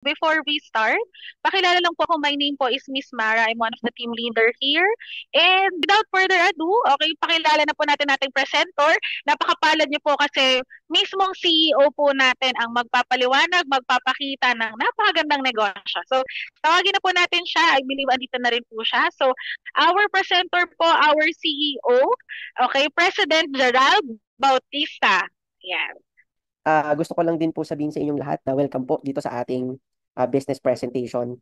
Before we start, pakilala lang po ako. My name po is Miss Mara. I'm one of the team leader here. And without further ado, okay, pakilala na po natin ating presenter. Napakapalad niyo po kasi mismong CEO po natin ang magpapaliwanag, magpapakita ng napakagandang negosyo. So, tawagin na po natin siya. I believe andito na rin po siya. So, our presenter po, our CEO, okay, President Gerald Bautista. Yan. Gusto ko lang din po sabihin sa inyong lahat na welcome po dito sa ating business presentation.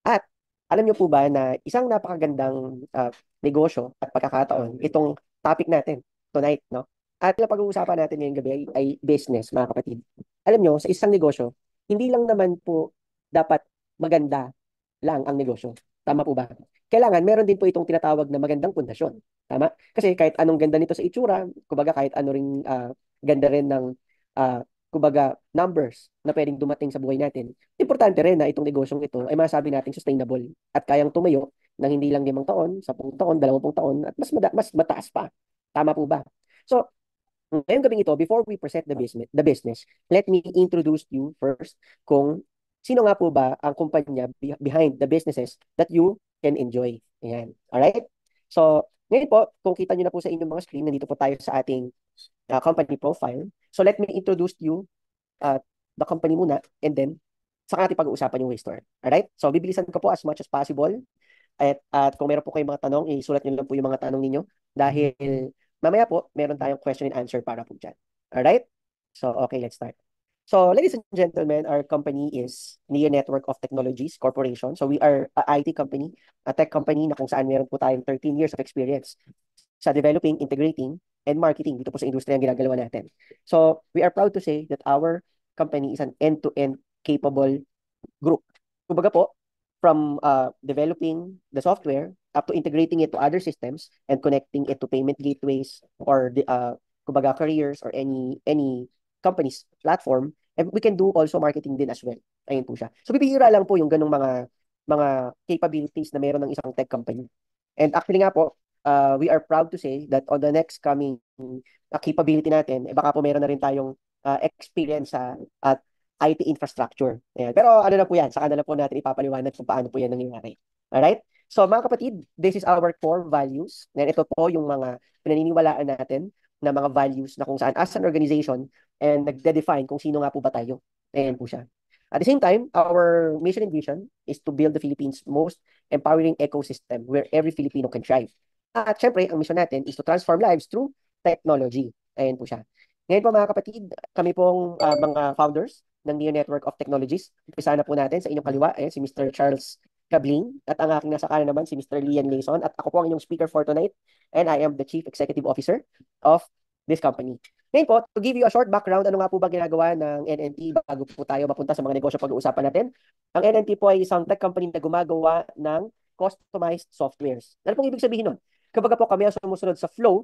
At alam niyo po ba na isang napakagandang negosyo at pagkakataon itong topic natin tonight, no? At yung pag-uusapan natin ngayong gabi ay business, mga kapatid. Alam niyo, sa isang negosyo, hindi lang naman po dapat maganda lang ang negosyo. Tama po ba? Kailangan meron din po itong tinatawag na magandang pundasyon. Tama? Kasi kahit anong ganda nito sa itsura, kumbaga kahit ano ring ganda rin ng kumbaga numbers na pwedeng dumating sa buhay natin. Importante rin na itong negosyong ito ay masabi nating sustainable at kayang tumayo ng hindi lang 5 taon, 10 taon, 20 taon at mas mataas pa. Tama po ba? So, ngayong gabing ito, before we present the business, let me introduce you first kung sino nga po ba ang kumpanya behind the businesses that you can enjoy. Ayan. Alright? So, ngayon po, kung kita nyo na po sa inyong mga screen, nandito po tayo sa ating company profile. So, let me introduce you uh, the company muna and then saka natin pag-uusapan yung Waystore. Alright? So, bibilisan ko po as much as possible. At kung meron po kayong mga tanong, isulat nyo lang po yung mga tanong ninyo dahil mamaya po, meron tayong question and answer para po dyan. Alright? So, okay, let's start. So, ladies and gentlemen, our company is Neo Network of Technologies Corporation. So, we are a IT company, a tech company na kung saan meron po tayong 13 years of experience sa developing, integrating, and marketing dito po sa industriya ang ginagawa natin. So, we are proud to say that our company is an end-to-end capable group. Kumbaga po, from developing the software up to integrating it to other systems and connecting it to payment gateways or the kumbaga careers or any company's platform, and we can do also marketing din as well. Ayun po siya. So bibihira lang po yung ganung mga capabilities na meron ng isang tech company. And actually nga po, we are proud to say that on the next coming capability natin, baka po meron na rin tayong experience sa IT infrastructure. Ayan. Pero ano na po yan, saka na lang po natin ipapaliwanag kung paano po yan nangyayari. Alright? So mga kapatid, this is our core values. And ito po yung mga pinaniniwalaan natin na mga values na kung saan as an organization and nagde-define kung sino nga po ba tayo. Ayan po siya. At the same time, our mission and vision is to build the Philippines' most empowering ecosystem where every Filipino can thrive. At syempre, ang mission natin is to transform lives through technology. Ayan po siya. Ngayon po mga kapatid, kami pong mga founders ng Neo Network of Technologies. Umpisa na po natin sa inyong kaliwa, ayan, si Mr. Charles Cabling, at ang aking nasa kanan naman si Mr. Lian Layson, at ako po ang inyong speaker for tonight, and I am the Chief Executive Officer of this company. Ngayon po, to give you a short background, ano nga po ba ginagawa ng NNT bago po tayo mapunta sa mga negosyo pag-uusapan natin? Ang NNT po ay isang tech company na gumagawa ng customized softwares. Ano pong ibig sabihin nun? Kapag po kami ang sumusunod sa flow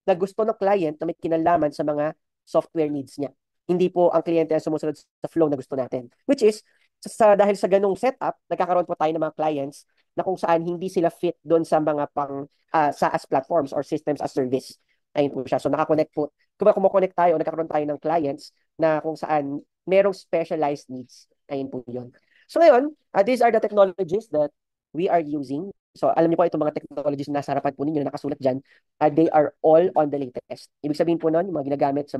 na gusto ng client na may kinalaman sa mga software needs niya. Hindi po ang kliyente ang sumusunod sa flow na gusto natin. Which is, dahil sa ganung setup, nagkakaroon po tayo ng mga clients na kung saan hindi sila fit doon sa mga pang SaaS platforms or systems as service. Ayun po siya. So nakakonect po. Kung kumonect tayo, nagkakaroon tayo ng clients na kung saan merong specialized needs. Ayun po yun. So ngayon, these are the technologies that we are using. So alam niyo po itong mga technologies na nasa harapan po ninyo na nakasulat dyan, they are all on the latest. Ibig sabihin po nun, yung mga ginagamit sa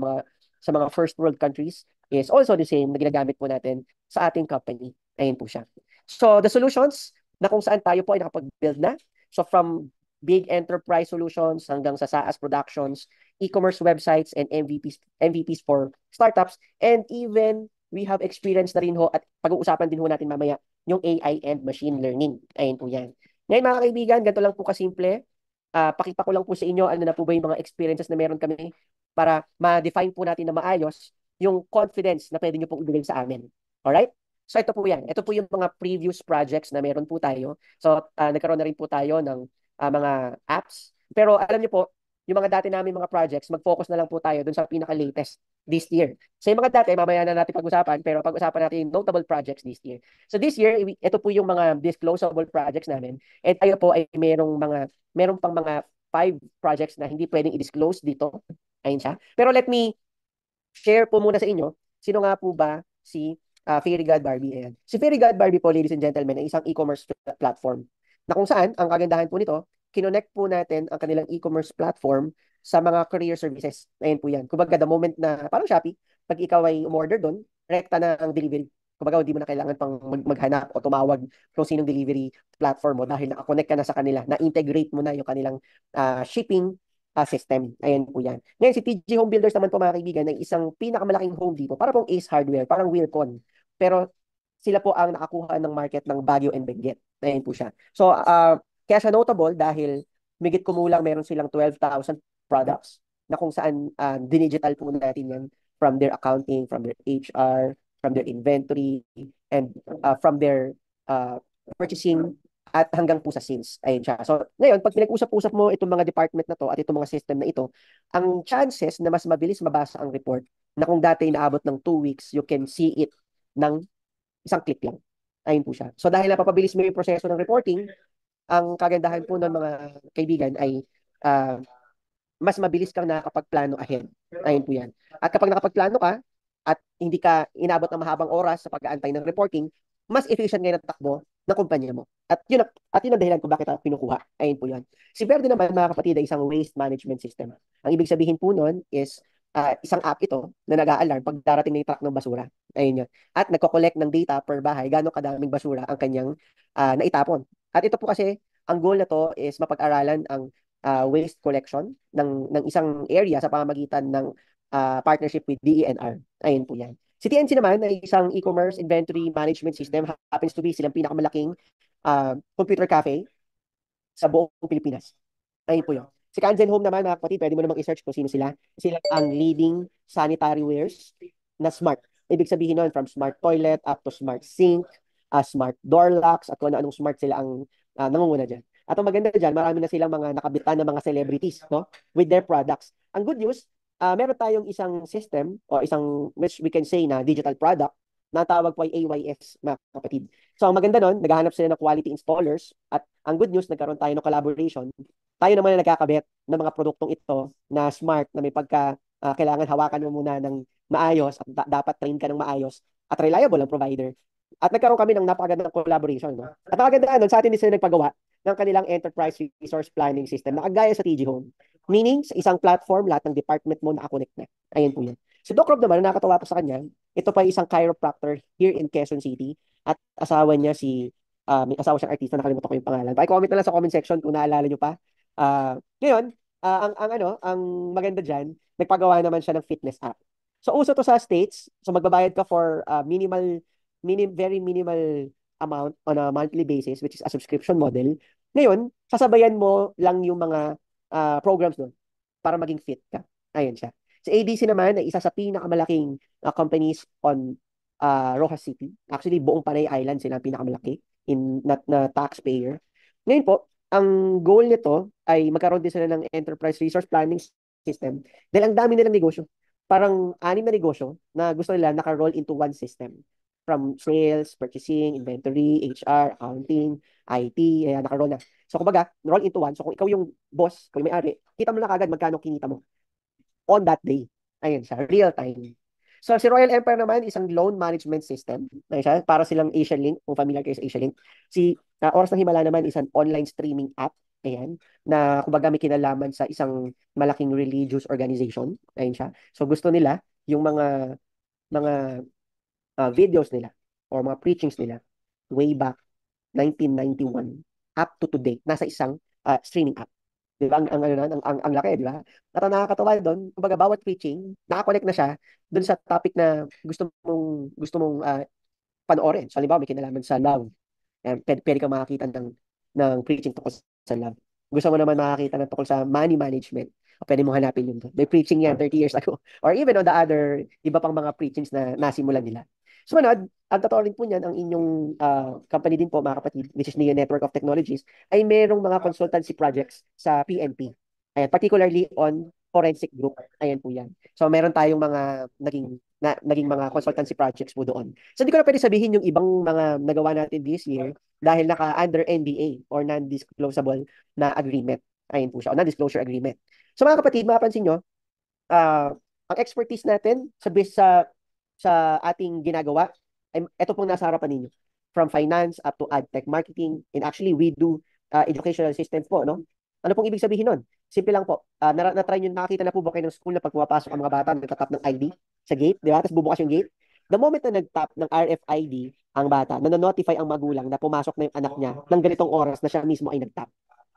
mga first world countries is also the same na ginagamit po natin sa ating company. Ayun po siya. So the solutions na kung saan tayo po ay nakapag-build na. So from big enterprise solutions hanggang sa SaaS productions, e-commerce websites, and MVPs for startups, and even we have experience na rin ho at pag-uusapan din ho natin mamaya yung AI and machine learning. Ayun po yan. Ngayon mga kaibigan, ganito lang po kasimple. Pakita ko lang po sa inyo ano na po ba yung mga experiences na meron kami para ma-define po natin na maayos yung confidence na pwede nyo pong ibigay sa amin. Alright? So ito po yan. Ito po yung mga previous projects na meron po tayo. So nagkaroon na rin po tayo ng mga apps. Pero alam niyo po, yung mga dati namin mga projects, mag-focus na lang po tayo dun sa pinaka-latest this year. So yung mga dati, mamaya na natin pag-usapan, pero pag-usapan natin yung notable projects this year. So this year, ito po yung mga disclosable projects namin. And tayo po ay meron pang mga 5 projects na hindi pwedeng i-disclose dito. Ayun siya. Pero let me share po muna sa inyo, sino nga po ba si Fairy God Barbie. Ayan. Si Fairy God Barbie po, ladies and gentlemen, ay isang e-commerce platform na kung saan, ang kagandahan po nito, kinonect po natin ang kanilang e-commerce platform sa mga courier services. Ayan po yan. Kumbaga, the moment na, parang Shopee, pag ikaw ay umorder doon, rekta na ang delivery. Kumbaga, hindi mo na kailangan pang maghanap o tumawag kung sinong delivery platform mo dahil nakakonect ka na sa kanila, na-integrate mo na yung kanilang shipping system. Ayan po yan. Ngayon, si TG Home Builders naman po mga kaibigan, ay isang pinakamalaking Home Depot, para pong Ace Hardware, parang Wilcon. Pero sila po ang nakakuha ng market ng Baguio and Benguet. Ayan po siya. So, kaya siya notable dahil migit kumulang meron silang 12,000 products na kung saan dinigital po natin yan from their accounting, from their HR, from their inventory, and from their purchasing at hanggang po sa sales. Ayun siya. So, ngayon, pag pinag-usap-usap mo itong mga department na to at itong mga system na ito, ang chances na mas mabilis mabasa ang report na kung dati inaabot ng 2 weeks, you can see it ng isang click lang. Ayun po siya. So, dahil napapabilis mo yung proseso ng reporting, ang kagandahan po ng mga kaibigan ay uh, mas mabilis kang nakakapagplano ahead. Ayun po yan. At kapag nakapagplano ka at hindi ka inabot ng mahabang oras sa pag-aantay ng reporting, mas efficient ngayon ang takbo ng kumpanya mo. At yun ang dahilan kung bakit ako pinukuha. Ayun po yan. Si Verde naman, mga kapatid, ay isang waste management system. Ang ibig sabihin po nun is isang app ito na nag-a-alarm pag darating na yung truck ng basura. Ayun yun. At nagko-collect ng data per bahay, gano'ng kadaming basura ang kanyang naitapon. At ito po kasi, ang goal na to is mapag-aralan ang waste collection ng isang area sa pamamagitan ng partnership with DENR. Ayun po yan. Si TNC naman ay isang e-commerce inventory management system. Happens to be silang pinakamalaking computer cafe sa buong Pilipinas. Ayun po yun. Si Kanzen Home naman, mga kapatid, pwede mo namang i-search kung sino sila. Sila ang leading sanitary wares na smart. Ibig sabihin nun, from smart toilet up to smart sink, smart door locks, at kung ano-anong smart sila ang nangunguna dyan. At ang maganda dyan, marami na silang mga nakabitan ng mga celebrities, no, with their products. Ang good news, meron tayong isang system o isang, which we can say na digital product na tawag po ay AYS, mga kapatid. So, ang maganda nun, naghahanap sila ng quality installers at ang good news, nagkaroon tayo ng collaboration. Tayo naman na nagkakabit ng mga produktong ito na smart, na may pagka kailangan hawakan mo muna ng maayos at dapat train ka ng maayos at reliable ang provider. At nagkaroon kami ng napakagandang collaboration. No? At ang kagandaan nun, sa atin din sila nagpagawa ng kanilang enterprise resource planning system na kagaya sa TG Home. Meaning, sa isang platform, lahat ng department mo nakakonect na. Ayan po yan. Si Doc Rob naman, nakakatawa pa sa kanya, ito pa isang chiropractor here in Quezon City at asawa niya may asawa siyang artista, nakalimutan ko yung pangalan. Pa-comment na lang sa comment section kung naalala niyo pa. Ngayon, ang maganda diyan, nagpagawa naman siya ng fitness app. So uso to sa States, so magbabayad ka for very minimal amount on a monthly basis, which is a subscription model. Ngayon, sasabayan mo lang yung mga programs doon para maging fit ka. Ayun siya. Si ADC naman ay isa sa pinakamalaking companies on Rojas City. Actually, buong Panay Island sila ang pinakamalaki na taxpayer. Ngayon po, ang goal nito ay magkaroon din sila ng enterprise resource planning system dahil ang dami nilang negosyo. Parang 6 na negosyo na gusto nila naka-roll into one system. From sales, purchasing, inventory, HR, accounting, IT, naka-roll na. So, kumbaga, roll into one. So, kung ikaw yung boss, kung yung may-ari, kita mo na kagad magkano kinita mo on that day. Ayun siya, real time. So, si Royal Empire naman, isang loan management system. Ayun siya, para silang Asia Link, kung familiar kayo sa Asia Link. Si Oras ng Himala naman, isang online streaming app. Ayan, na kumbaga may kinalaman sa isang malaking religious organization. Ayun siya. So, gusto nila yung mga videos nila or mga preachings nila way back 1991 up to today nasa isang streaming app. Di ba? Ang laki, di ba? At ang nakakatawa doon, kumbaga bawat preaching, nakakonect na siya doon sa topic na gusto mong panoorin. So, halimbawa, may kinalaman sa love. Pwede kang makakita ng preaching tungkol sa love. Gusto mo naman makakita ng tungkol sa money management. O pwede mong hanapin yun doon. May preaching yan 30 years ago. Or even on the other, iba pang mga preachings na nasimulan nila. Sumunod, ang totoo rin po niyan, ang inyong company din po, mga kapatid, which is Neo Network of Technologies, ay merong mga consultancy projects sa PNP. Ayan, particularly on forensic group. Ayan po yan. So, meron tayong mga naging mga consultancy projects po doon. So, hindi ko na pwede sabihin yung ibang mga nagawa natin this year dahil naka-under NDA or non-disclosable na agreement. Ayan po siya, o non-disclosure agreement. So, mga kapatid, mapapansin nyo, ang expertise natin sa ating ginagawa ito pong nasa harapan ninyo. From finance up to ad tech marketing. And actually, we do educational systems po, no? Ano pong ibig sabihin nun? Simple lang po. Na-try nyo, nakakita na po ba kayo ng school na pag pumapasok ang mga bata, nagtatap ng ID sa gate, di ba? Tapos bubukas yung gate. The moment na nag-tap ng RFID ang bata, na-notify ang magulang na pumasok na yung anak niya ng ganitong oras na siya mismo ay nag-tap.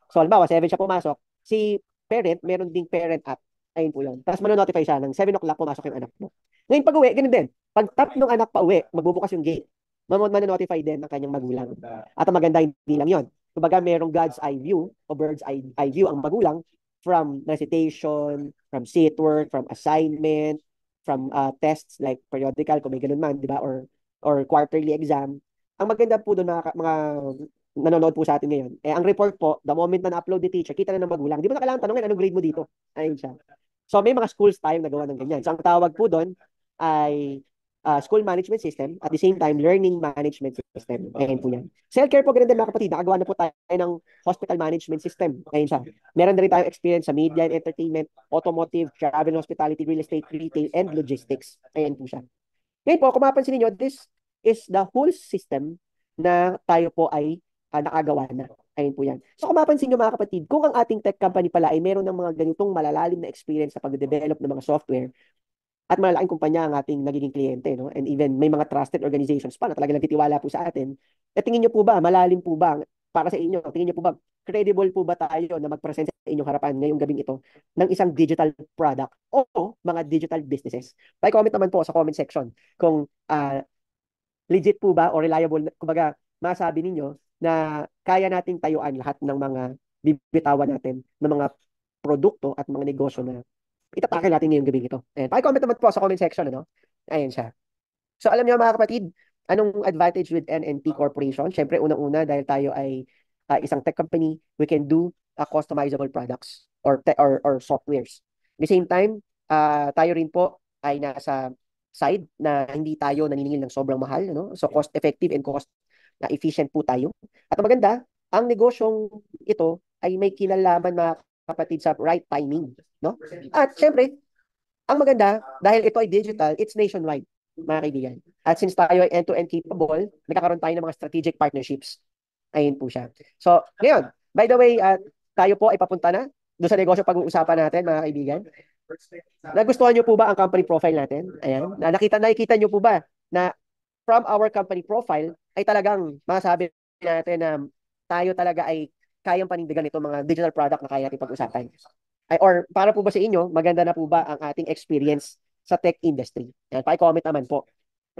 So, halimbawa, 7 siya pumasok, si parent, meron ding parent app. Ayun po yun. Tapos manonotify siya ng 7 o'clock pumasok yung anak mo. Ngayon pag uwi, ganun din. Pag tap ng anak pa uwi, magbubukas yung gate. Manonotify din ng kanyang magulang. At ang maganda, hindi lang yun. Kumbaga, merong God's eye view o bird's eye view ang magulang from recitation, from seat work, from assignment, from tests like periodical, kung may ganun man, di ba? Or quarterly exam. Ang maganda po doon, mga nanonood po sa atin ngayon, ang report po, the moment na na-upload ni teacher, kita na ng magulang. Di mo na kailangan tanongin, anong grade mo dito? Ayun siya. So, may mga schools tayong nagawa ng ganyan. So, ang tawag po doon ay school management system, at the same time, learning management system. Ayun po yan. Self-care po, ganun din mga kapatid. Nakagawa na po tayo ng hospital management system. Ayun siya. Meron na rin tayong experience sa media and entertainment, automotive, travel and hospitality, real estate, retail, and logistics. Ayun po siya. Ngayon po, kung mapapansin niyo, this is the whole system na tayo po ay nakagawa na. Ayun po yan. So kung mapansin nyo mga kapatid, kung ang ating tech company pala ay meron ng mga ganitong malalalim na experience sa pag-develop ng mga software at malalaking kumpanya ang ating nagiging kliyente, no? And even may mga trusted organizations pa na talaga nagtitiwala po sa atin, tingin nyo po ba, malalim po ba para sa inyo? Tingin nyo po ba, credible po ba tayo na mag-present sa inyong harapan ngayong gabing ito ng isang digital product o mga digital businesses? Pa-comment naman po sa comment section kung legit po ba o reliable, kumbaga, masabi ninyo na kaya nating tayuan lahat ng mga bibitawan natin ng mga produkto at mga negosyo na itatake natin ngayong gabi ito. Ayan. Pa-comment naman po sa comment section, ano? Ayan siya. So, alam niyo mga kapatid, anong advantage with NNT Corporation? Siyempre, unang-una, dahil tayo ay isang tech company, we can do customizable products or softwares. At the same time, tayo rin po ay nasa side na hindi tayo naniningil ng sobrang mahal, no? So, cost-effective and cost efficient po tayo. At ang maganda, ang negosyong ito ay may kinalaman mga kapatid sa right timing, no? At syempre, ang maganda, dahil ito ay digital, it's nationwide, mga kaibigan. At since tayo ay end-to-end capable, nagkakaroon tayo ng mga strategic partnerships. Ayun po siya. So, ngayon, by the way, tayo po ay papunta na doon sa negosyo pag-uusapan natin, mga kaibigan. Nagustuhan niyo po ba ang company profile natin? Ayan. Nakikita niyo po ba na from our company profile ay talagang masasabi natin na tayo talaga ay kayang panindigan itong mga digital product na kaya natin pag-usapan. Or para po ba sa inyo, maganda na po ba ang ating experience sa tech industry? Ayan, pa-comment naman po.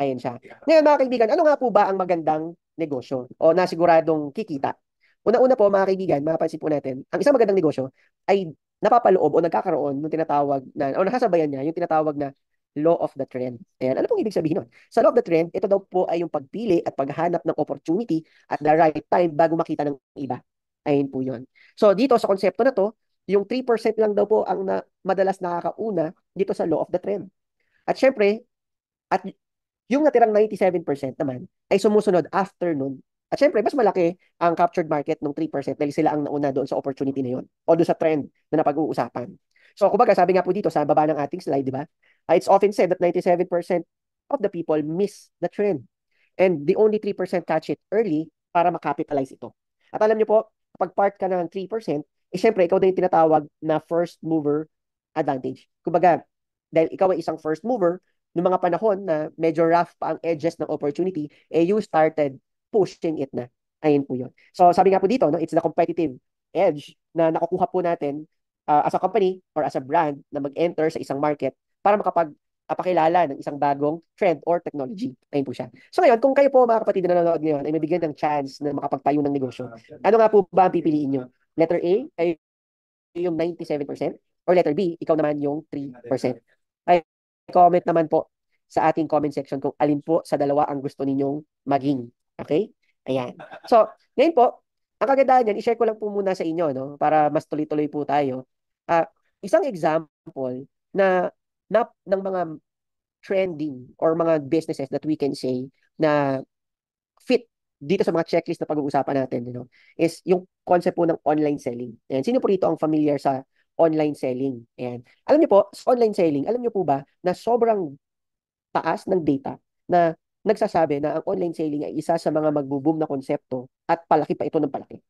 Ayan siya. Ngayon mga kaibigan, ano nga po ba ang magandang negosyo o nasiguradong kikita? Una-una po mga kaibigan, mapapansin po natin, ang isang magandang negosyo ay napapaloob o nagkakaroon ng tinatawag na, o nakasabayan niya, yung tinatawag na law of the trend. Ayan, ano pong ibig sabihin nun? Sa law of the trend, ito daw po ay yung pagpili at paghanap ng opportunity at the right time bago makita ng iba. Ayun po yun. So dito sa konsepto na to, yung 3% lang daw po ang madalas nakakauna dito sa law of the trend. At syempre, at yung natirang 97% naman ay sumusunod after nun. At syempre, mas malaki ang captured market ng 3% dahil sila ang nauna doon sa opportunity na yun o doon sa trend na napag-uusapan. So, kumbaga, sabi nga po dito sa baba ng ating slide, di ba? It's often said that 97% of the people miss the trend. And the only 3% catch it early para makapitalize ito. At alam niyo po, kapag part ka ng 3%, syempre, ikaw din yung tinatawag na first mover advantage. Kumbaga, dahil ikaw ay isang first mover, noong mga panahon na medyo rough pa ang edges ng opportunity, you started pushing it na. Ayun po yun. So, sabi nga po dito, no, it's the competitive edge na nakukuha po natin as a company or as a brand na mag-enter sa isang market para makapagpakilala ng isang bagong trend or technology. Ayun po siya. So ngayon, kung kayo po mga kapatid na nanonood ngayon ay mabigyan ng chance na makapagtayo ng negosyo, ano nga po ba ang pipiliin nyo? Letter A ay yung 97% or letter B, ikaw naman yung 3%. Ay, comment naman po sa ating comment section kung alin po sa dalawa ang gusto ninyong maging. Okay? Ayan. So, ngayon po, ang kagandahan yan, i-share ko lang po muna sa inyo, no? Para mas tuloy-tuloy po tayo. Isang example ng mga trending or mga businesses that we can say na fit dito sa mga checklist na pag-uusapan natin, is yung concept po ng online selling. Ayan. Sino po rito ang familiar sa online selling? Ayan. Alam niyo po, sa online selling, alam niyo po ba na sobrang taas ng data na nagsasabi na ang online selling ay isa sa mga magbo-boom na konsepto at palaki pa ito ng palaki.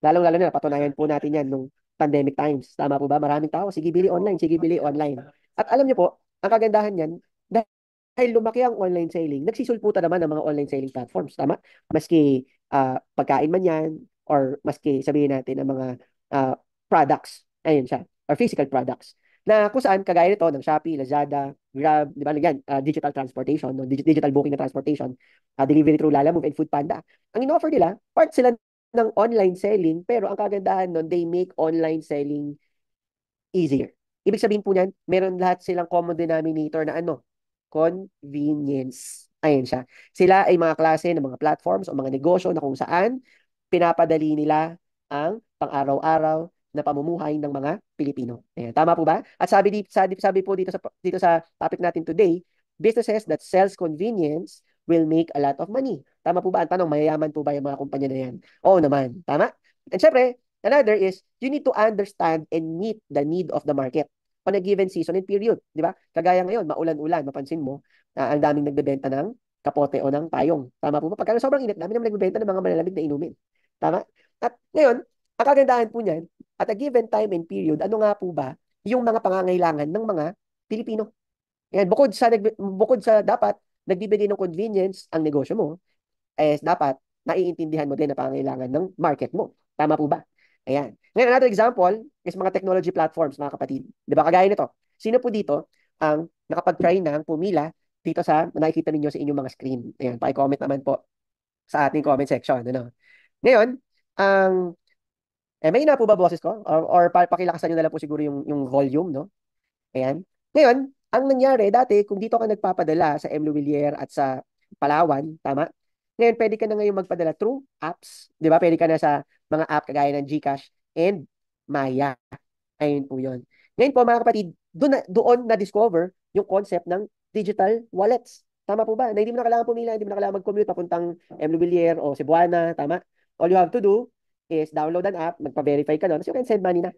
Lalong-lalo na napatunayan po natin yan nung pandemic times. Tama po ba? Maraming tao, sige bili online, sige bili online. At alam niyo po, ang kagandahan niyan, dahil lumaki ang online selling, nagsisulputan naman ang mga online selling platforms. Tama? Maski pagkain man yan, or maski sabihin natin ang mga ah, products. Ayun siya. Or physical products. Na kung saan, kagaya nito, ng Shopee, Lazada, Grab, di ba, yan, digital transportation, no? Digital booking na transportation, delivery through Lalamove and Foodpanda. Ang in-offer nila, part sila ng online selling, pero ang kagandahan nun, they make online selling easier. Ibig sabihin po niyan, meron lahat silang common denominator na ano? Convenience. Ayun siya. Sila ay mga klase ng mga platforms o mga negosyo na kung saan pinapadali nila ang pang-araw-araw na pamumuhay ng mga Pilipino. Ayan, tama po ba? At sabi po dito sa topic natin today, businesses that sells convenience will make a lot of money. Tama po ba? Ang tanong, mayayaman po ba yung mga kumpanya na yan? Oo naman. Tama? And syempre, another is, you need to understand and meet the need of the market on a given season and period. Di ba? Kagaya ngayon, maulan-ulan, mapansin mo, ang daming nagbebenta ng kapote o ng payong. Tama po ba? Pagka sobrang init, dami naman nagbebenta ng mga malalamig na inumin. Tama? At ngayon, ang kagandahan po niyan, at a given time and period, ano nga po ba yung mga pangangailangan ng mga Pilipino? Yan, bukod sa dapat nagbibigay ng convenience ang negosyo mo, dapat naiintindihan mo din na pangangailangan ng market mo. Tama po ba? Ayan. Ngayon, another example is mga technology platforms, mga kapatid. Di ba? Kagaya nito. Sino po dito ang nakapag-try ng pumila dito sa nakikita ninyo sa inyong mga screen? Ayan, paki-comment naman po sa ating comment section. Ano? Ngayon, may ina po ba boses ko? Or pakilakasan nyo na lang po siguro yung volume, no? Ayan. Ngayon, ang nangyari dati, kung dito ka nagpapadala sa M. Luwilier at sa Palawan, tama? Ngayon, pwede ka na ngayon magpadala through apps. Di ba? Pwede ka na sa mga app kagaya ng GCash and Maya. Ayun po yun. Ngayon po mga kapatid, doon na-discover yung concept ng digital wallets. Tama po ba? Na hindi mo na kailangan pumila, hindi mo na kailangan mag-commute papuntang M. Luwilier o Cebuana. Tama? All you have to do is download an app, magpa-verify ka doon, so you can send money na.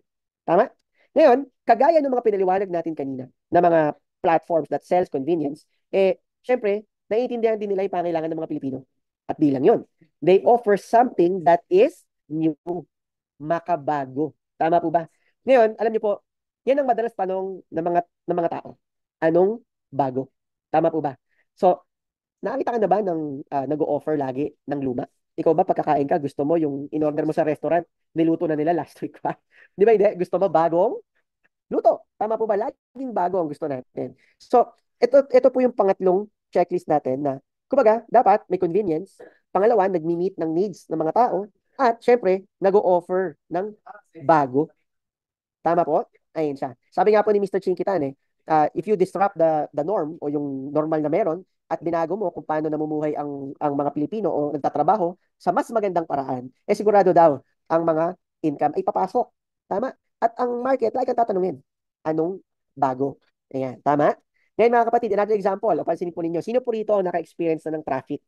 Tama? Ngayon, kagaya ng mga pinaliwanag natin kanina na mga platforms that sells convenience, syempre, naiintindihan din nila yung pangailangan ng mga Pilipino. At di lang yun. They offer something that is new, makabago. Tama po ba? Ngayon, alam niyo po, yan ang madalas tanong ng mga tao. Anong bago? Tama po ba? So, nakakita ka na ba ng nag-o-offer lagi ng luma? Ikaw ba pagkakain ka, gusto mo yung in-order mo sa restaurant, niluto na nila last week pa? Di ba hindi? Gusto mo bagong luto? Tama po ba? Laging bago ang gusto natin. So, ito po yung pangatlong checklist natin na, kumbaga, dapat may convenience. Pangalawa, nagmi-meet ng needs ng mga tao. At, syempre, nag-o-offer ng bago. Tama po? Ayun siya. Sabi nga po ni Mr. Chinkitan if you disrupt the norm o yung normal na meron at binago mo kung paano namumuhay ang mga Pilipino o nagtatrabaho sa mas magandang paraan, sigurado daw ang mga income ay papasok. Tama? At ang market, like ang tatanungin, anong bago? Ayan, tama? Ngayon mga kapatid, another example, o pansinin po ninyo, sino po rito ang naka-experience na ng traffic?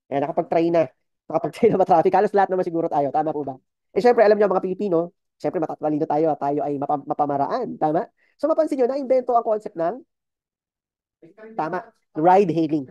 Ayan, nakapag-try na ba-traffic? Halos lahat naman siguro tayo, tama po ba? Syempre, alam niyo mga Pilipino, syempre matatalino tayo ay mapamaraan, tama? So mapansin niyo, na-invento ang concept ng, tama, ride hailing.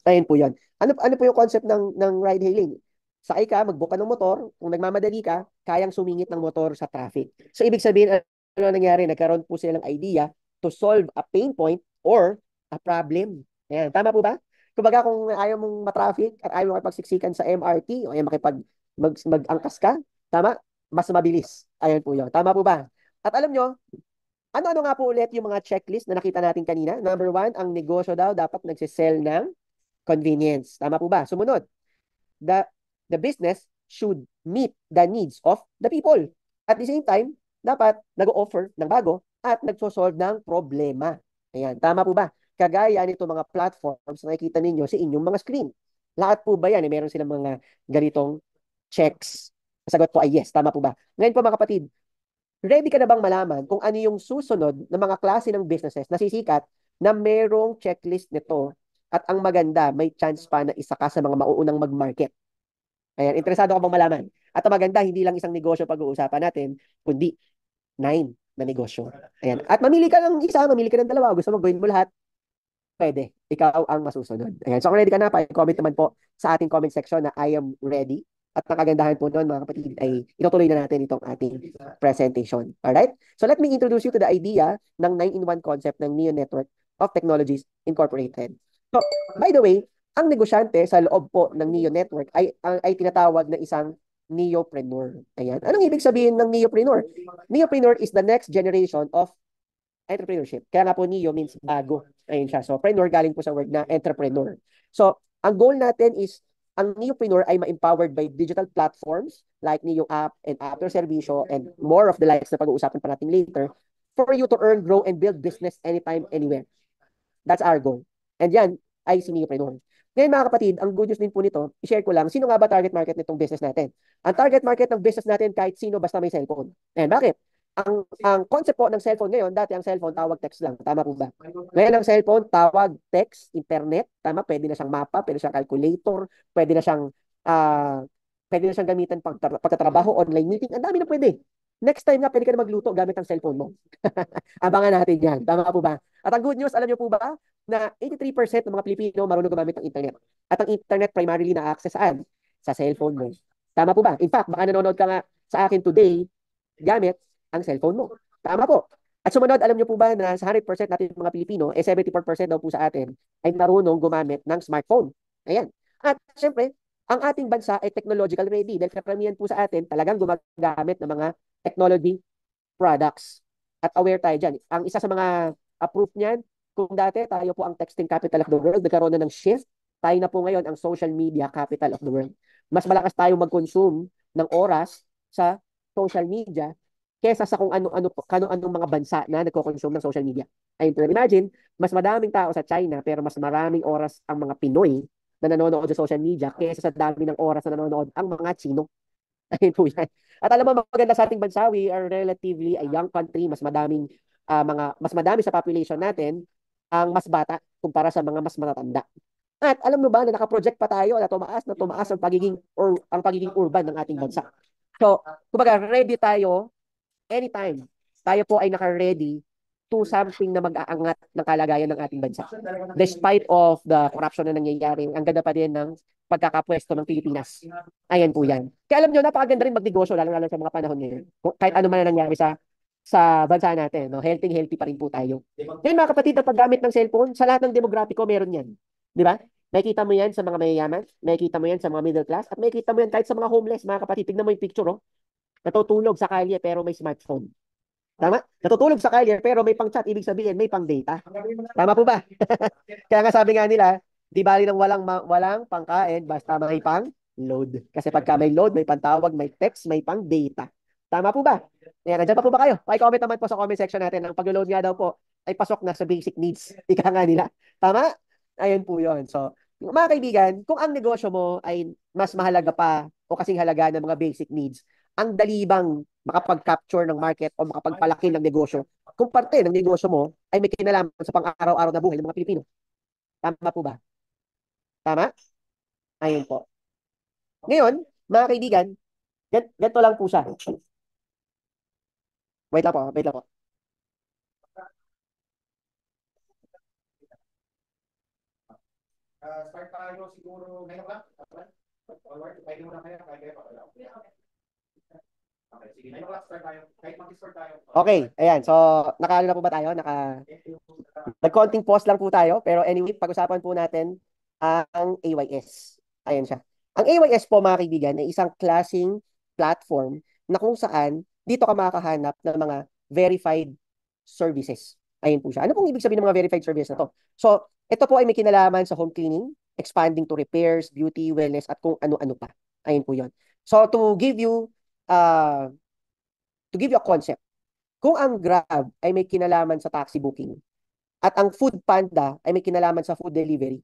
Ayun po yun. Ano po yung concept ng ride hailing? Sakay ka, mag-book ka ng motor, kung nagmamadali ka, kayang sumingit ng motor sa traffic. So ibig sabihin, ano nangyari? Nagkaroon po sila ng idea to solve a pain point or a problem. Ayan, tama po ba? Kumbaga kung ayaw mong matraffic at ayaw makipagsiksikan sa MRT o ayaw mag-angkas ka, tama? Mas mabilis. Ayun po yun. Tama po ba? At alam nyo, ano-ano nga po ulit yung mga checklist na nakita natin kanina? Number one, ang negosyo daw dapat nagsisell ng convenience. Tama po ba? Sumunod, the, the business should meet the needs of the people. At the same time, dapat nag-offer ng bago at nagsosolve ng problema. Ayan, tama po ba? Kagaya nito mga platforms na nakikita ninyo sa inyong mga screen. Lahat po ba yan? Meron silang mga ganitong checks. Sagot po ay yes, tama po ba? Ngayon po mga kapatid, ready ka na bang malaman kung ano yung susunod na mga klase ng businesses na sisikat na merong checklist nito at ang maganda, may chance pa na isa ka sa mga mauunang mag-market? Ayan, interesado ka bang malaman? At ang maganda, hindi lang isang negosyo pag-uusapan natin, kundi 9 na negosyo. Ayan. At mamili ka ng isa, mamili ka ng dalawa. Gusto mo gawin mo lahat. pwede. Ikaw ang masusunod. Ayan. So kung ready ka na, comment naman po sa ating comment section na I am ready. At ang kagandahan po noon, mga kapatid, ay itutuloy na natin itong ating presentation. Alright? So let me introduce you to the idea ng 9-in-1 concept ng Neo Network of Technologies Incorporated. So, by the way, ang negosyante sa loob po ng Neo Network ay tinatawag na isang neopreneur. Ayan. Anong ibig sabihin ng neopreneur? Neopreneur is the next generation of entrepreneurship. Kaya nga po Neo means bago. Ayun siya. So, preneur galing po sa word na entrepreneur. So, ang goal natin is ang Neopreneur ay ma-empowered by digital platforms like Neo App and Apple Servicio and more of the likes na pag-uusapan pa natin later for you to earn, grow, and build business anytime, anywhere. That's our goal. And yan ay si Neopreneur. Ngayon mga kapatid, ang good news din po nito, i-share ko lang, sino nga ba target market nitong business natin? Ang target market ng business natin kahit sino basta may cellphone. And bakit? Ang concept po ng cellphone ngayon, dati ang cellphone tawag text lang. Tama po ba? Ngayon ang cellphone tawag text, internet. Tama? Pwede na siyang mapa, pwede siyang calculator, pwede na siyang uh, pwede na siyang gamitan pagtatrabaho, online meeting. Ang dami na pwede. Next time nga, pwede ka na magluto gamit ang cellphone mo. Abangan natin yan. Tama po ba? At ang good news, alam niyo po ba, na 83% ng mga Pilipino marunong gumamit ng internet. At ang internet primarily na-access saan? Sa cellphone mo. Tama po ba? In fact, baka nanonood ka nga sa akin today, gamit ang cellphone mo. Tama po. At sumunod, alam niyo po ba na sa 100% natin mga Pilipino, 74% daw po sa atin ay marunong gumamit ng smartphone. Ayan. At syempre, ang ating bansa ay technological ready dahil karamihan po sa atin talagang gumagamit ng mga technology products. At aware tayo dyan. Ang isa sa mga proof niyan, kung dati tayo po ang texting capital of the world, nagkaroon na ng shift, tayo na po ngayon ang social media capital of the world. Mas malakas tayo mag-consume ng oras sa social media kesa sa kung ano-anong mga bansa na nagko-consume ng social media. Ayun po. Imagine, mas madaming tao sa China pero mas maraming oras ang mga Pinoy na nanonood sa social media kesa sa dami ng oras na nanonood ang mga Chino. Ayun po yan. At alam mo, maganda sa ating bansa, we are relatively a young country, mas madami sa population natin ang mas bata kumpara sa mga mas matatanda. At alam mo ba na naka-project pa tayo na tumaas ang pagiging urban ng ating bansa. So, kumbaga ready tayo anytime. Tayo po ay naka-ready to something na mag-aangat ng kalagayan ng ating bansa. Despite of the corruption na nangyayari, ang ganda pa din ng pagkakapwesto ng Pilipinas. Ayan po yan. Kaya alam nyo, napakaganda rin magnegosyo, lalo-lalo sa mga panahon ngayon. Kahit ano man na nangyari sa bansa natin, no? Healthy pa rin po tayo. Ngayon mga kapatid, ang paggamit ng cellphone, sa lahat ng demographico, meron yan. Di ba? Makikita mo yan sa mga mayayaman, makikita mo yan sa mga middle class, at makikita mo yan kahit sa mga homeless, mga kapatid. Tignan mo yung picture, oh. Natutulog sa kalye pero may smartphone. Tama? Natutulog sa kalye pero may pang-chat, ibig sabihin may pang-data. Tama po ba? Kaya nga sabi nga nila, di bali ng walang pangkain basta may pang-load. Kasi pagka may load, may pantawag, may text, may pang-data. Tama po ba? Ayan, nandiyan pa po ba kayo? Paki-comment naman po sa comment section natin. Ang pag-load nga daw po ay pasok na sa basic needs. Ika nga nila. Tama? Ayun po yun. So, mga kaibigan, kung ang negosyo mo ay mas mahalaga pa o kasing halaga ng mga basic needs, ang dali bang makapag-capture ng market o makapagpalaki ng negosyo kung parte ng negosyo mo ay may kinalaman sa pang-araw-araw na buhay ng mga Pilipino. Tama po ba? Tama? Ayun po. Ngayon, mga kaibigan, ganito lang po siya. Wait lang po, wait lang po. Start tayo siguro ngayon lang. Pwede mo na kaya, okay, sige. Ngayon lang, start tayo. Kahit mag-start tayo. Okay, ayan. So, nakalo na po ba tayo? Nag-konting pause lang po tayo. Pero anyway, pag-usapan po natin ang AYS. Ayan siya. Ang AYS po, mga kaibigan, ay isang klaseng platform na kung saan dito ka makakahanap ng mga verified services. Ayun po siya. Ano pong ibig sabihin ng mga verified services na to? So, ito po ay may kinalaman sa home cleaning, expanding to repairs, beauty, wellness, at kung ano-ano pa. Ayun po yun. So, uh, to give you a concept, kung ang Grab ay may kinalaman sa taxi booking, at ang Food Panda ay may kinalaman sa food delivery,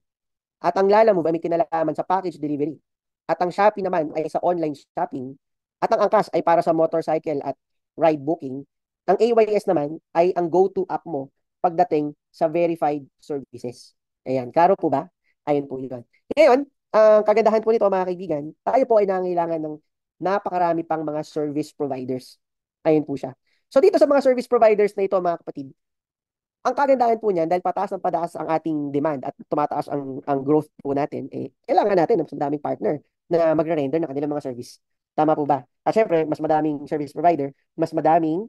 at ang Lalamove ay may kinalaman sa package delivery, at ang Shopee naman ay sa online shopping, at ang Angkas ay para sa motorcycle at ride booking, ang AYS naman ay ang go-to app mo pagdating sa verified services. Ayan, klaro po ba? Ayun po yun. Ngayon, ang kagandahan po nito mga kaibigan, tayo po ay nangangailangan ng napakarami pang mga service providers. Ayun po siya. So dito sa mga service providers na ito mga kapatid, ang kagandahan po niyan, dahil pataas ang ating demand at tumataas ang growth po natin, eh, kailangan natin ng mas madaming partner na magre-render ng kanilang mga service. Tama po ba? At syempre, mas madaming service provider, mas madaming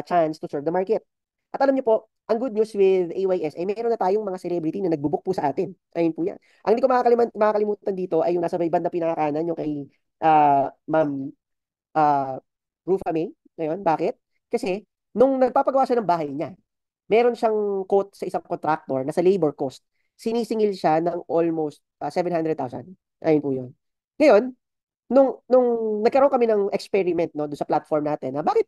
chance to serve the market. At alam niyo po, ang good news with AYS, ay meron na tayong mga celebrity na nagbubook po sa atin. Ayun po yan. Ang hindi ko makakalimutan dito ay yung nasa may banda pinakakanan, yung kay Ma'am uh, Rufa May. Ngayon, bakit? Kasi, nung nagpapagawa siya ng bahay niya, meron siyang quote sa isang contractor na sa labor cost, sinisingil siya ng almost 700,000. Ayun po yun. Ngayon, nung nagkaroon kami ng experiment no, doon sa platform natin, na bakit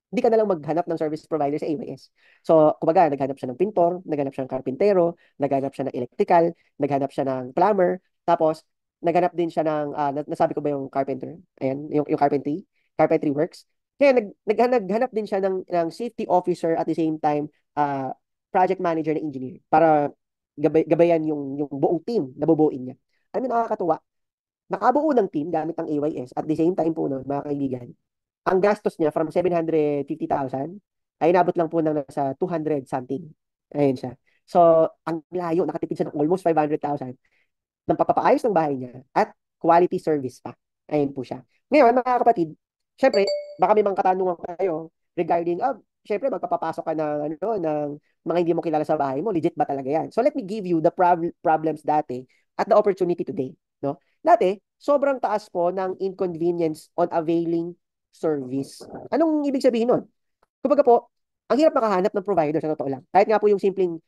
hindi ka na lang maghanap ng service provider sa AWS. So, kumbaga, naghanap siya ng pintor, naghanap siya ng karpintero, naghanap siya ng electrical, naghanap siya ng plumber, tapos, naghanap din siya ng, nasabi ko ba yung carpenter? Ayan, yung carpentry works. Kaya naghanap din siya ng safety officer at the same time, project manager na engineer para gabayan yung buong team na bubuin niya. Ano nakakatuwa? Nakabuo ng team gamit ang AYS at the same time po nun, mga kaibigan, ang gastos niya from 750,000 ay inabot lang po ng nasa 200 something. Ayun siya. So, ang layo, nakatipid siya ng almost 500,000 ng papapaayos ng bahay niya at quality service pa. Ayun po siya. Ngayon, mga kapatid, syempre, baka may mga katanungan kayo regarding, syempre, magpapapasok ka ng mga hindi mo kilala sa bahay mo. Legit ba talaga yan? So, let me give you the problems dati at the opportunity today. No? Dati, sobrang taas po ng inconvenience on availing service. Anong ibig sabihin nun? Kumbaga po, ang hirap makahanap ng provider sa totoo lang. Kahit nga po yung simpleng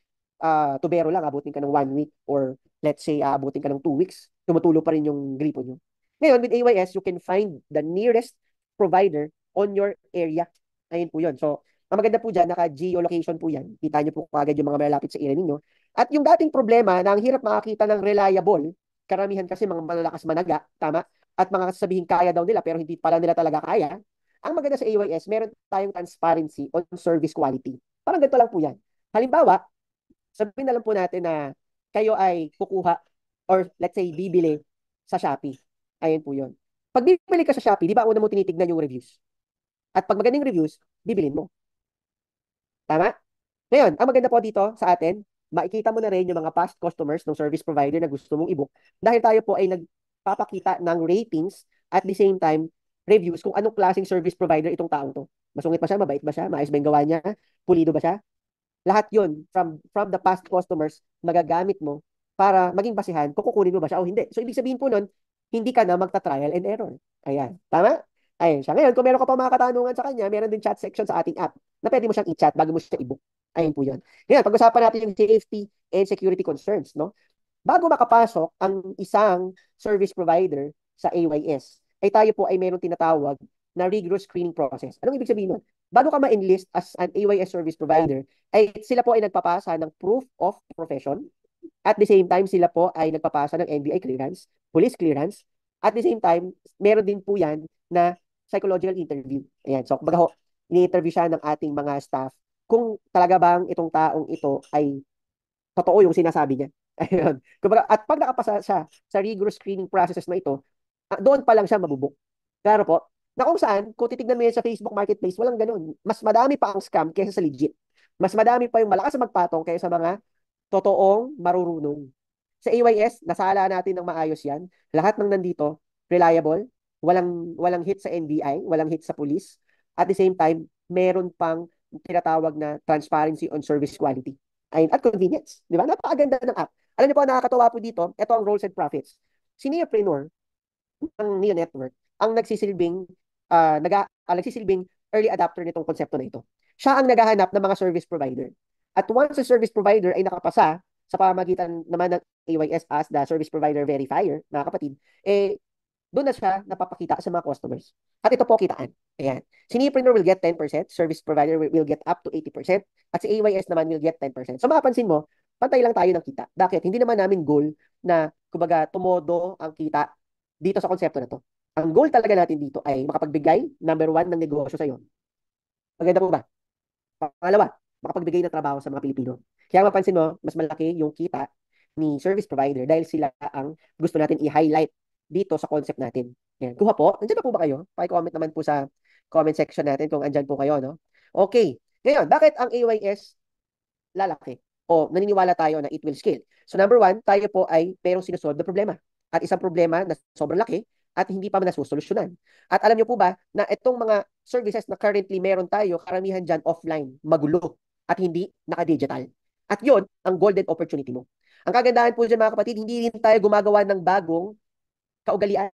tubero lang, abutin ka ng 1 week or let's say abutin ka ng 2 weeks, tumutulo pa rin yung gripo nyo. Ngayon, with AYS, you can find the nearest provider on your area. Ayun po yun. So, ang maganda po dyan, naka-geolocation po yan. Kita nyo po kagad yung mga malalapit sa area ninyo. At yung dating problema na ang hirap makakita ng reliable, karamihan kasi mga malalakas managa, tama? At mga sasabihin kaya daw nila pero hindi pala nila talaga kaya. Ang maganda sa AYS, meron tayong transparency on service quality. Parang ganito lang po yan. Halimbawa, sabihin na lang po natin na kayo ay kukuha or let's say bibili sa Shopee. Ayun po yun. Pag bibili ka sa Shopee, di ba una mo tinitignan yung reviews? At pag magandang reviews, bibilin mo. Tama? Ngayon, ang maganda po dito sa atin, makikita mo na rin yung mga past customers ng service provider na gusto mong i-book dahil tayo po ay nagpapakita ng ratings at the same time, reviews kung anong klaseng service provider itong taong to. Masungit ba siya? Mabait ba siya? Maayos ba yung gawa niya? Pulido ba siya? Lahat yun, from the past customers, magagamit mo para maging basihan kung kukunin mo ba siya o hindi. So, ibig sabihin po nun, hindi ka na magta-trial and error. Ayan. Tama? Ayan siya. Ngayon, kung meron ka pa mga katanungan sa kanya, meron din chat section sa ating app na pwede mo siyang i-chat bago mo siya i-book. Ayun po yun. Ngayon, pag-usapan natin yung safety and security concerns, no? Bago makapasok ang isang service provider sa AYS, ay tayo po ay meron tinatawag na rigorous screening process. Anong ibig sabihin nun? Bago ka ma-enlist as an AYS service provider, ay sila po ay nagpapasa ng proof of profession. At the same time, sila po ay nagpapasa ng NBI clearance, police clearance. At the same time, meron din po yan na psychological interview. Ayan. So, kumbaga ho, ini-interview siya ng ating mga staff kung talaga bang itong taong ito ay totoo yung sinasabi niya. Ayun. Kumbaga, at pag nakapasa siya sa rigorous screening processes na ito, doon pa lang siya mabubuk. Klaro po, na kung saan, kung titignan mo yan sa Facebook Marketplace, walang ganun. Mas madami pa ang scam kaysa sa legit. Mas madami pa yung malakas na magpatong kaysa sa mga totoong marurunong. Sa AYS, nasala natin ng maayos yan. Lahat ng nandito, reliable, walang hit sa NBI, walang hit sa police. At the same time, meron pang tinatawag na transparency on service quality. Ayun, at convenience. Di ba? Napakaganda ng app. Alam niyo po, nakakatawa po dito, ito ang roles and profits. Si Neopreneur, ng Neo Network, ang nagsisilbing early adopter nitong konsepto na ito. Siya ang naghahanap ng mga service provider. At once the service provider ay nakapasa sa pamamagitan naman ng AYS as the service provider verifier, mga kapatid, doon na siya napapakita sa mga customers. At ito po kitaan. Ayan. Si Neopreneur will get 10%, service provider will get up to 80%, at si AYS naman will get 10%. So mapapansin mo, pantay lang tayo ng kita. Bakit? Hindi naman namin goal na, kumbaga, tumodo ang kita dito sa konsepto na to. Ang goal talaga natin dito ay makapagbigay, number one, ng negosyo sa'yo. Maganda po ba? Pangalawa, makapagbigay ng trabaho sa mga Pilipino. Kaya mapansin mo, mas malaki yung kita ni service provider dahil sila ang gusto natin i-highlight dito sa concept natin. Yan. Kuha po. Nandiyan na po ba kayo? Paki-comment naman po sa comment section natin kung andyan po kayo, no? Okay. Ngayon, bakit ang AYS lalaki. O naniniwala tayo na it will scale. So number one, tayo po ay merong sinusolve na problema. At isang problema na sobrang laki at hindi pa man nasusolusyonan. At alam niyo po ba na itong mga services na currently meron tayo, karamihan dyan offline, magulo at hindi naka-digital. At yon ang golden opportunity mo. Ang kagandahan po dyan mga kapatid, hindi rin tayo gumagawa ng bagong kaugalian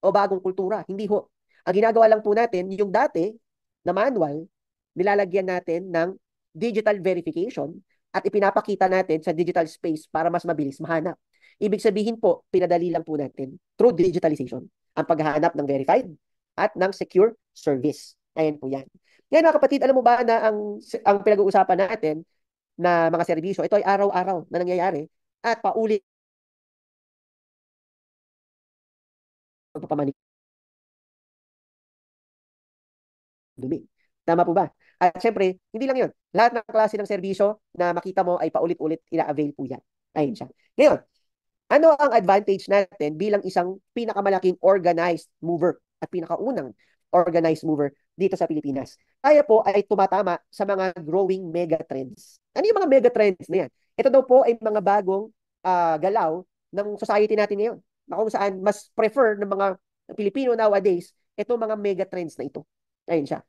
o bagong kultura. Hindi ho. Ang ginagawa lang po natin, yung dati na manual, nilalagyan natin ng digital verification at ipinapakita natin sa digital space para mas mabilis mahanap. Ibig sabihin po, pinadali lang po natin through digitalization ang paghahanap ng verified at ng secure service. Ayan po yan. Ngayon mga kapatid, alam mo ba na ang pinag-uusapan natin na mga serbisyo, ito ay araw-araw na nangyayari at paulit pagpapamanik dumi. Tama po ba? At syempre, hindi lang yun. Lahat ng klase ng serbisyo na makita mo ay paulit-ulit ina-avail po yan. Ayun siya. Ngayon, ano ang advantage natin bilang isang pinakamalaking organized mover at pinakaunang organized mover dito sa Pilipinas? Tayo po ay tumatama sa mga growing megatrends. Ano yung mga megatrends na yan? Ito daw po ay mga bagong galaw ng society natin ngayon. Na kung saan mas prefer ng mga Pilipino nowadays itong mga megatrends na ito. Ayun siya.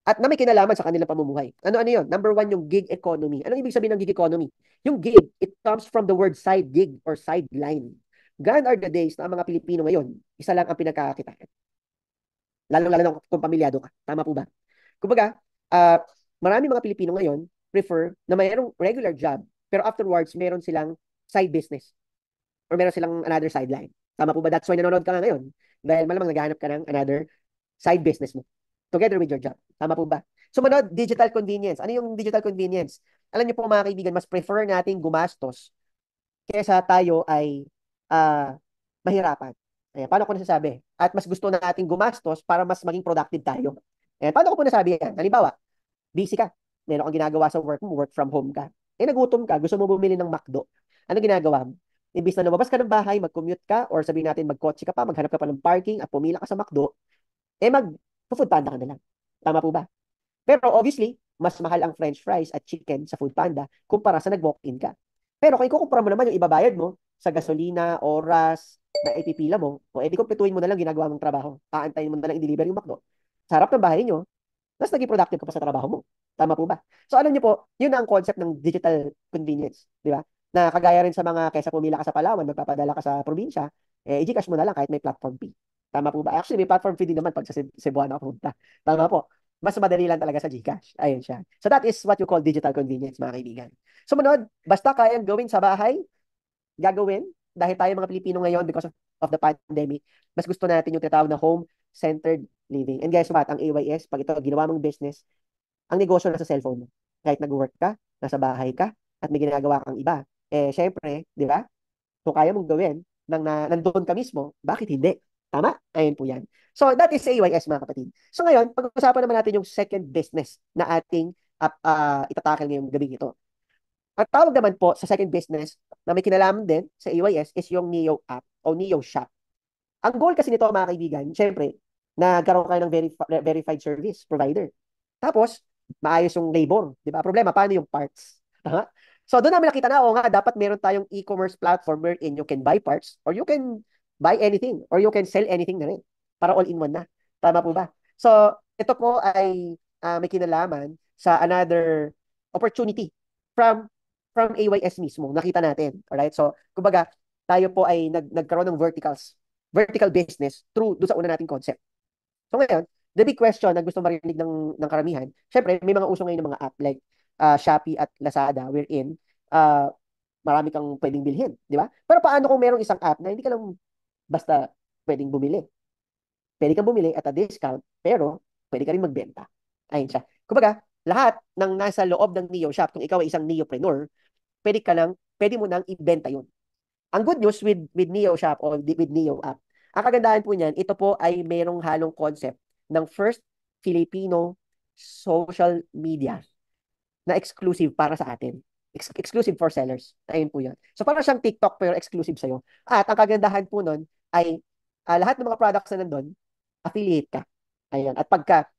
At na may kinalaman sa kanilang pamumuhay. Ano-ano yun? Number one, yung gig economy. Anong ibig sabihin ng gig economy? Yung gig, it comes from the word side gig or sideline. Gone are the days na ang mga Pilipino ngayon, isa lang ang pinagkakakitaan. Lalo-lalo na kung pamilyado ka. Tama po ba? Kumbaga, uh, marami mga Pilipino ngayon prefer na mayroong regular job, pero afterwards, meron silang side business or meron silang another sideline. Tama po ba? That's why nanonood ka nga ngayon. Dahil malamang naghahanap ka ng another side business mo together with your job. Tama po ba? Sumunod, digital convenience. Ano yung digital convenience? Alam niyo po mga kaibigan, mas prefer nating gumastos kaysa tayo ay mahirapan. Ayan, paano ko nasasabi? At mas gusto nating gumastos para mas maging productive tayo. Ayan, paano ko po nasabi yan? Halimbawa, busy ka. Meron kang ginagawa sa work mo, work from home ka. Nagutom ka, gusto mo bumili ng McDo. Ano ginagawa mo? Imbis na lumabas ka ng bahay, mag-commute ka, or sabihin natin mag-kotse ka pa, maghanap ka pa ng parking at pumila ka sa McDo, mag-food panda ka na lang. Tama po ba? Pero obviously, mas mahal ang french fries at chicken sa food panda kumpara sa nag-walk-in ka. Pero kung ikukumpara mo naman yung ibabayad mo sa gasolina, oras, na ipipila mo, o edi kumpletuhin mo na lang ginagawa mong trabaho. Aantayin mo na lang i-deliver yung McDo. Sa harap ng bahay nyo, mas naging productive ka pa sa trabaho mo. Tama po ba? So alam niyo po, yun ang concept ng digital convenience. Di ba? Na kagaya rin sa mga kaysa pumila ka sa Palawan, magpapadala ka sa probinsya, i-Gcash mo na lang kahit may platform fee. Tama po ba? Actually, may platform fee din naman pag sa Cebuana ka pumunta. Tama po. Mas madali lang talaga sa GCash. Ayun siya. So that is what you call digital convenience, mga kaibigan. Sumunod, basta kayang gawin sa bahay, gagawin. Dahil tayo mga Pilipino ngayon, because of the pandemic, mas gusto natin yung tinatawag na home-centered living. And guys what? Ang AYS, pag ito ginawa mong business, ang negosyo nasa cellphone mo. Kahit nag-work ka, nasa bahay ka, at may ginagawa kang iba. Syempre, di ba? Kung kaya mong gawin, nandun ka mismo, bakit hindi? Tama? Ayun po yan. So, that is AYS, mga kapatid. So, ngayon, pag-usapan naman natin yung second business na ating itatakal ngayong gabi ito. Ang tawag naman po sa second business na may kinalaman din sa AYS is yung Neo app o Neo Shop. Ang goal kasi nito, mga kaibigan, syempre, nagkaroon kayo ng verified service provider. Tapos, maayos yung labor. Di ba? Problema, paano yung parts? So, doon namin nakita na, nga, dapat meron tayong e-commerce platform wherein you can buy parts or you can buy anything or you can sell anything na rin para all-in-one na. Tama po ba? So, ito po ay may kinalaman sa another opportunity from AYS mismo. Nakita natin. Alright? So, kumbaga, tayo po ay nagkaroon ng vertical business through doon sa una nating concept. So ngayon, the big question na gusto marinig ng karamihan, syempre, may mga uso ngayon ng mga app like Shopee at Lazada wherein marami kang pwedeng bilhin, di ba? Pero paano kung merong isang app na hindi ka lang basta pwedeng bumili? Pwede kang bumili at a discount, pero pwede ka rin magbenta. Ayun siya. Kumbaga, lahat ng nasa loob ng Neo Shop, kung ikaw ay isang Neopreneur, pwede mo nang ibenta yun. Ang good news with Neo Shop o with Neo app, ang kagandahan po niyan, ito po ay merong halong concept ng first Filipino social media na exclusive para sa atin. Exclusive for sellers. Ayun po yan. So parang siyang TikTok pero exclusive sa'yo. At ang kagandahan po nun ay lahat ng mga products na nandun, affiliate ka. Ayun. At pagka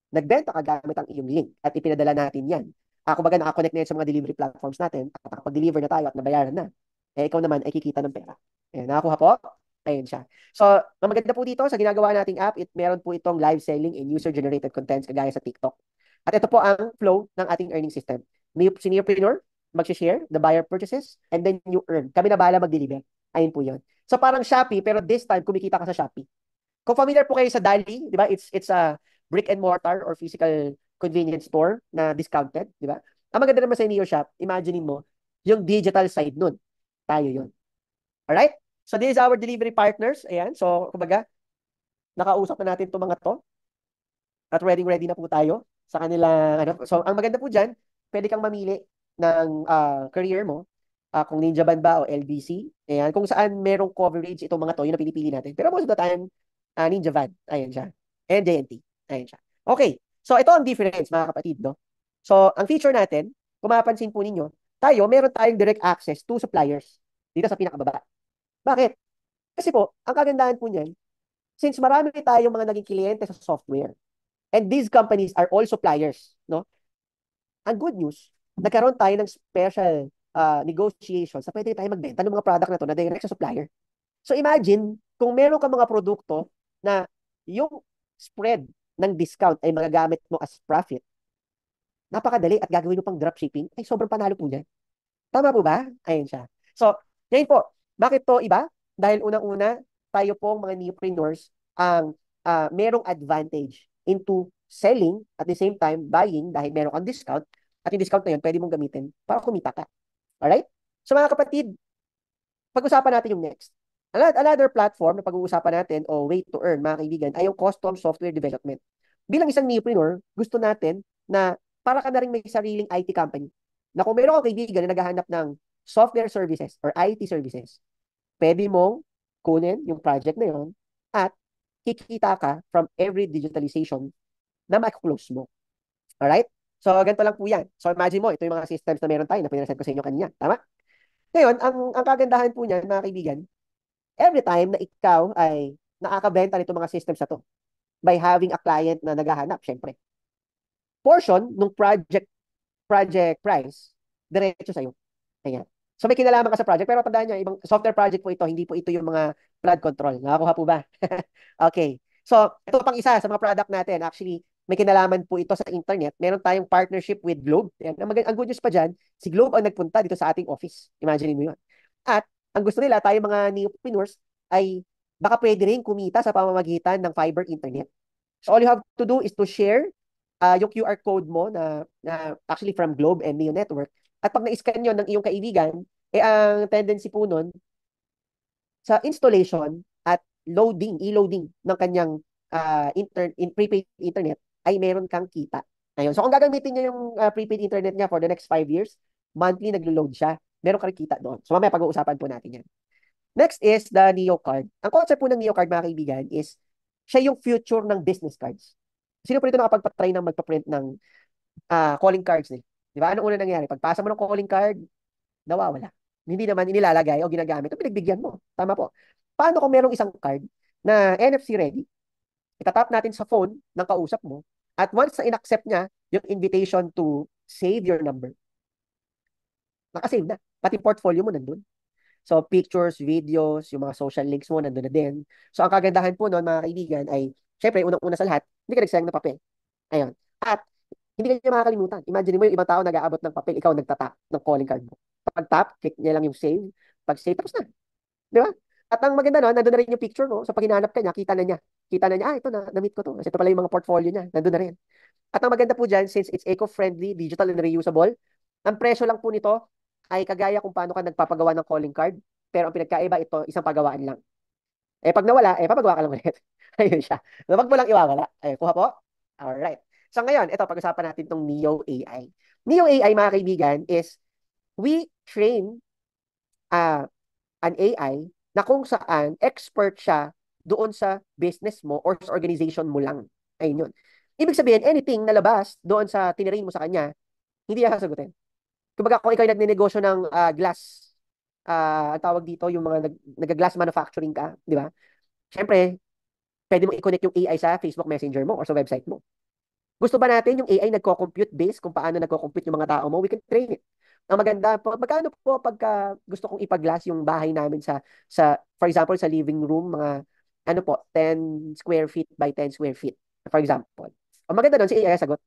nagbenta ka gamit ang iyong link at ipinadala natin yan kumbaga nakakonect na yan sa mga delivery platforms natin at nakapag-deliver na tayo at nabayaran na, ikaw naman ay kikita ng pera. Ayan, nakakuha po? Ayan siya. So, ang maganda po dito sa ginagawa nating app, meron po itong live selling and user-generated contents kagaya sa TikTok. At ito po ang flow ng ating earning system. Si Neopreneur, mag-share, the buyer purchases, and then you earn. Kami na bahala mag-deliver. Ayun po yun. So, parang Shopee, pero this time, kumikita ka sa Shopee. Kung familiar po kayo sa Dali, di ba? It's a brick and mortar or physical convenience store na discounted, di ba? Ang maganda naman sa Neo Shop, imaginein mo, yung digital side nun. Tayo yun. Alright? So, this is our delivery partners. Ayan. So, kumbaga, nakausap na natin itong mga to. At ready na po tayo sa kanila. Ano. So, ang maganda po dyan, pwede kang mamili ng career mo. Kung Ninja Van ba o LBC. Ayan. Kung saan merong coverage itong mga to, yun ang pinipili natin. Pero most of the time, Ninja Van. Ayan siya. And JNT. Ayan siya. Okay. So, ito ang difference, mga kapatid. No? So, ang feature natin, kung mapapansin po ninyo, meron tayong direct access to suppliers dito sa pinakababa. Bakit? Kasi po, ang kagandahan po niyan, since marami tayong mga naging kliyente sa software, and these companies are all suppliers, no? Ang good news, nagkaroon tayo ng special negotiations sa pwede tayo magbenta ng mga product na to na direct sa supplier. So imagine, kung meron ka mga produkto na yung spread ng discount ay magagamit mo as profit, napakadali at gagawin mo pang dropshipping, ay sobrang panalo po niyan. Tama po ba? Ayun siya. So, ngayon po, bakit to iba? Dahil unang-una, tayo pong mga newpreneurs ang merong advantage into selling at the same time buying dahil meron kang discount at yung discount na yun pwede mong gamitin para kumita ka. Alright? So mga kapatid, pag-usapan natin yung next. Another platform na pag-uusapan natin o way to earn, mga kaibigan, ay yung custom software development. Bilang isang newpreneur, gusto natin na para ka na rin may sariling IT company. Na kung meron kang kaibigan na naghahanap ng software services or IT services, pwede mong kunin yung project na yun at kikita ka from every digitalization na mako-close mo. Alright? So, ganito lang po yan. So, imagine mo, ito yung mga systems na meron tayo na pinresent ko sa inyo kanina. Tama? Ngayon, ang kagandahan po niyan, mga kaibigan, every time na ikaw ay nakakabenta nito mga systems na to by having a client na naghahanap, syempre. Portion ng project price, diretso sa'yo. Ayan. So may kinalaman ka sa project, pero tandaan nyo, ibang software project po ito, hindi po ito yung mga flood control. Nakakuha po ba? Okay. So, ito pang isa sa mga product natin. Actually, may kinalaman po ito sa internet. Meron tayong partnership with Globe. Ayan. Ang good news pa dyan, si Globe ang nagpunta dito sa ating office. Imagine mo yun. At ang gusto nila, tayo mga neopreneurs, ay baka pwede rin kumita sa pamamagitan ng fiber internet. So, all you have to do is to share yung QR code mo na actually from Globe and Neo Network. At pag na-scan yun ng iyong kaibigan, ang tendency po nun, sa installation at e-loading ng kanyang prepaid internet, ay meron kang kita. Ayun. So kung gagamitin niya yung prepaid internet niya for the next 5 years, monthly naglo-load siya, meron kang kita doon. So mamaya pag-uusapan po natin yan. Next is the Neo Card. Ang concept po ng Neo Card, mga kaibigan, is siya yung future ng business cards. Sino po dito nakapagpatry ng magpa-print ng calling cards nila? Di ba? Ano una nangyari? Pagpasa mo ng calling card, nawawala. Hindi naman inilalagay o ginagamit. Ito pinagbigyan mo. Tama po. Paano kung merong isang card na NFC ready? Itatap natin sa phone ng kausap mo at once na in-accept niya yung invitation to save your number, nakasave na. Pati portfolio mo nandun. So, pictures, videos, yung mga social links mo, nandun na din. So, ang kagandahan po noon, mga kaibigan, ay, syempre, unang-una sa lahat, hindi ka nagsayang ng papel. Ayun. At, hindi ka niya makakalimutan. Imagine mo yung ibang tao nag-aabot ng papel, ikaw nagtatap ng calling card mo. Pag-tap, click niya lang yung save. Pag-save, tapos na. Di ba? At ang maganda nun, nandun na rin yung picture mo. So, pag hinahanap ka niya, kita na niya. Kita na niya, ito na, na-meet ko to. Kasi ito pala yung mga portfolio niya. Nandun na rin. At ang maganda po dyan, since it's eco-friendly, digital and reusable, ang presyo lang po nito ay kagaya kung paano ka nagpapagawa ng calling card. Pero ang pinagkaiba ito, isang pagawaan lang. Pag nawala, papagawa ka lang ulit. Ayun siya. So, wag mo lang iwawala. Kuha po. Alright. So ngayon, ito, pag-usapan natin itong Neo AI. Neo AI, mga kaibigan, is we train an AI na kung saan expert siya doon sa business mo or sa organization mo lang. Ayun yun. Ibig sabihin, anything na labas doon sa tinirain mo sa kanya, hindi niya sasagutin. Kumbaga, kung ikaw nagnenegosyo ng glass, ang tawag dito, yung mga nag-glass manufacturing ka, di ba? Siyempre, pwede mo i-connect yung AI sa Facebook Messenger mo or sa website mo. Gusto ba natin yung AI nagko-compute based kung paano nagko-compute yung mga tao mo? We can train it. Ang maganda po, magkano po pagka gusto kong ipag-glass yung bahay namin sa for example sa living room, mga ano po 10 square feet by 10 square feet for example. Ang maganda doon si AI sagot,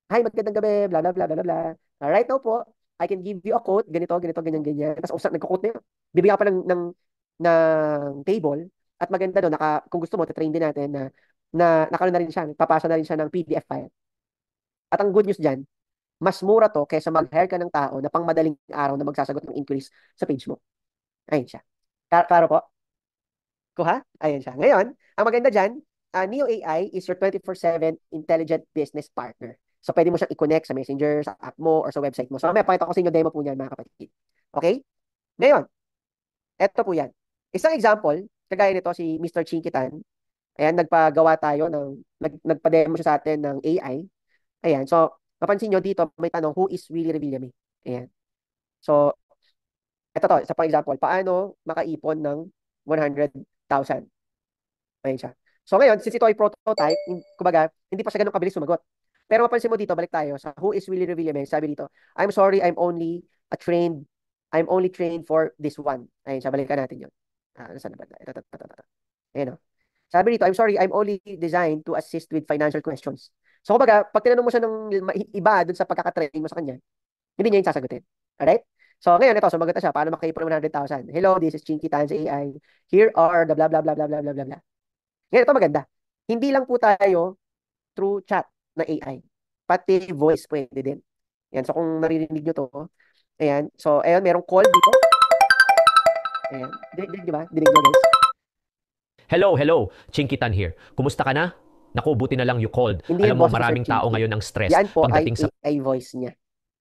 "Hi, magandang gabi, bla bla bla bla bla. Right now po, I can give you a quote, ganito, ganito, ganyan, ganyan." Tapos usap nagko-quote na yun. Bibigyan ka pa ng table at maganda doon kung gusto mo train din natin na nakaroon na rin siya, papasa na rin siya ng PDF file. At ang good news diyan, mas mura to kaysa mag-hire ka ng tao na pang madaling araw na magsasagot ng inquiries sa page mo. Ayun siya. Klaro po? Kuha? Ayun siya. Ngayon, ang maganda dyan, Neo AI is your 24/7 intelligent business partner. So, pwede mo siyang i-connect sa Messenger, sa app mo, or sa website mo. So, may pakita ko sa inyo demo po niyan, mga kapatid. Okay? Ngayon, eto po yan. Isang example, kagaya nito si Mr. Chinkitan. Ayan, nagpagawa tayo nagpa-demo siya sa atin ng AI. Ayan, so, mapansin nyo dito, may tanong, who is Willie Revillame? Ayan. So, isa pang example, paano makaipon ng 100,000? Ayun siya. So ngayon, since ito ay prototype, kumbaga, hindi pa siya ganun kabilis sumagot. Pero mapansin mo dito, balik tayo sa who is Willie Revillame. Sabi dito, I'm sorry, I'm only trained for this one. Ayun siya, balikan natin yun. Nasaan na ba? Ito. Ayun o. Sabi dito, I'm sorry, I'm only designed to assist with financial questions. So kumbaga, pag tinanong mo siya ng iba dun sa pagkakatrain mo sa kanya, hindi niya yung sasagutin. Alright? So ngayon, ito, sumagot na siya. Paano makaipon ng 100,000? Hello, this is Chinky Tan's AI. Here are the blah, blah, blah, blah, blah, blah, blah, blah. Ngayon, ito maganda. Hindi lang po tayo through chat na AI. Pati voice pwede din. Yan. So, kung naririnig nyo to, ayan. So, ayan, merong call dito. Ayan. Dinig nyo ba? Dinig nyo, guys? Hello, hello. Chinkitan here. Kumusta ka na? Naku, buti na lang you called. Hindi Alam yan mo, boses ni Sir maraming tao Chinky. ngayon ang stress Yan po ay pagdating sa AI voice niya.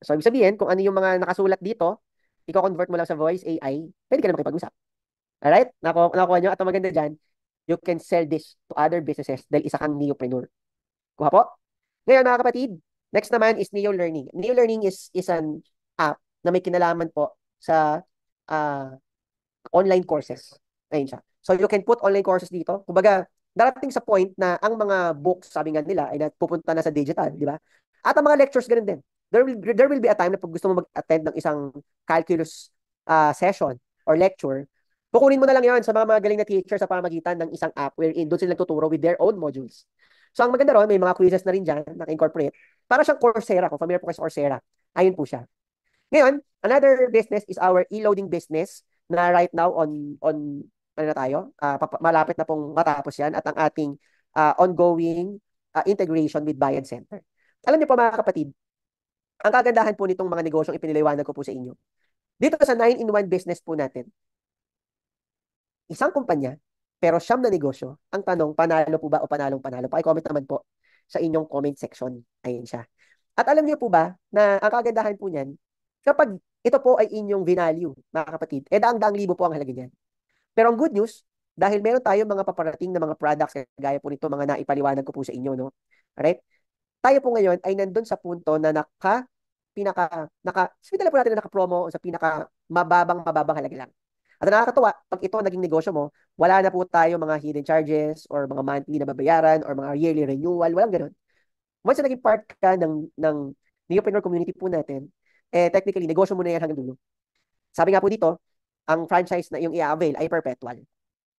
So, ibig sabihin, kung ano yung mga nakasulat dito, i-convert mo lang sa voice AI, pwede ka na makipag-usap. Alright? Nakuha nyo? At ang maganda dyan, you can sell this to other businesses dahil isa kang neopreneur. Kuha po? Ngayon, mga kapatid, next naman is Neo Learning. Neo Learning is an app na may kinalaman po sa uh, online courses. Ayun siya. So, you can put online courses dito. Kumbaga, darating sa point na ang mga books, sabi nga nila, ay pupunta na sa digital, di ba? At ang mga lectures, ganun din. There will be a time na pag gusto mo mag-attend ng isang calculus session or lecture, kukunin mo na lang yan sa mga magaling na teacher sa pamagitan ng isang app wherein doon sila nagtuturo with their own modules. So, ang maganda ron, may mga quizzes na rin dyan, naka-incorporate. Para siyang Coursera, kung familiar po kayo sa Coursera. Ayun po siya. Ngayon, another business is our e-loading business na right now on ano na tayo, malapit na pong matapos yan at ang ating ongoing integration with Bayad Center. Alam niyo po mga kapatid, ang kagandahan po nitong mga negosyong ipiniliwanag ko po sa inyo. Dito sa 9-in-1 business po natin, isang kumpanya, pero siyam na negosyo. Ang tanong, panalo po ba o panalong panalo? Paki-comment naman po sa inyong comment section. Ayun siya. At alam niyo po ba na ang kagandahan po niyan, kapag ito po ay inyong vinalue, mga kapatid, daang-daang libo po ang halaga niyan. Pero ang good news, dahil meron tayong mga paparating na mga products, gaya po nito, mga naipaliwanag ko po sa inyo, no? Alright? Tayo po ngayon ay nandun sa punto na sabi na po natin na naka-promo sa mababang halaga lang. At nakakatuwa, pag ito naging negosyo mo, wala na po tayo mga hidden charges or mga monthly na babayaran or mga yearly renewal, walang ganun. Once na naging part ka ng Neopreneur community po natin, technically, negosyo mo na yan hanggang dulo. Sabi nga po dito, ang franchise na yung i-avail ay perpetual.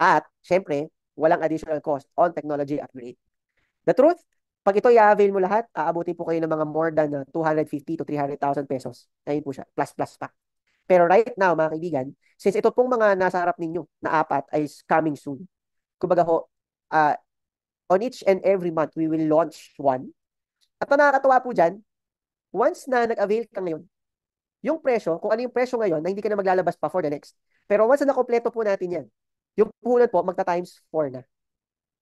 At, syempre, walang additional cost on technology upgrade. The truth, pag ito i-avail mo lahat, aabutin po kayo ng mga more than 250 to 300,000 pesos. Ayun po siya, plus pa. Pero right now, mga kaibigan, since ito pong mga nasa harap ninyo na apat ay coming soon, kumbaga ho, on each and every month, we will launch one. At ang nakakatawa po dyan, once na nag-avail ka ngayon, yung presyo, kung ano yung presyo ngayon, na hindi ka na maglalabas pa for the next. Pero once na nakompleto po natin yan, yung puhunan po, magta-times 4 na.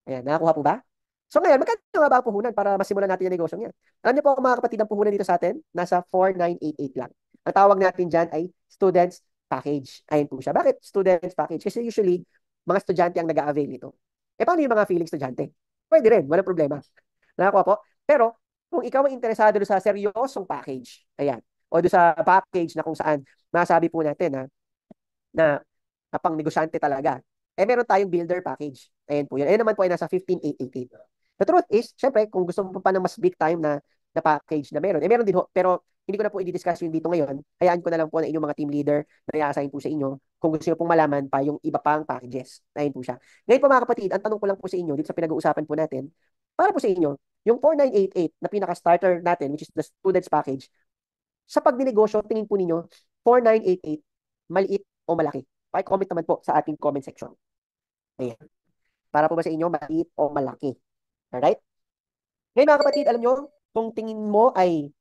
Ayan, nakakuha po ba? So ngayon, magkano nga ba ang puhunan para masimulan natin yung negosyo niyan? Alam niyo po mga kapatid, ang puhunan dito sa atin, nasa 4,988 lang. Ang tawag natin dyan ay Students Package. Ayun po siya. Bakit Students Package? Kasi usually, mga estudyante ang nag-a-avail nito. Paano yung mga feeling estudyante? Pwede rin, walang problema. Nakakuha po? Pero, kung ikaw ay interesado sa seryosong package, ayan, o doon sa package na kung saan masabi po natin na pang negosyante talaga, meron tayong builder package. Ayan po yan. Ayan naman po ay nasa 15,888. The truth is, syempre, kung gusto mo pa ng mas big time na package na meron, meron din ho, pero hindi ko na po i-discuss yun dito ngayon. Hayaan ko na lang po na inyong mga team leader na i-assign po sa inyo kung gusto nyo pong malaman pa yung iba pang packages. Ayun po siya. Ngayon po mga kapatid, ang tanong ko lang po sa inyo dito sa pinag-uusapan po natin, para po sa inyo, yung 4988 na pinaka-starter natin, which is the students package, sa pagdinegosyo, tingin po ninyo, 4988, maliit o malaki? Paki-comment naman po sa ating comment section. Ayan. Para po ba sa inyo, maliit o malaki? Alright? Ngayon mga kapatid, alam nyo, kung tingin mo ay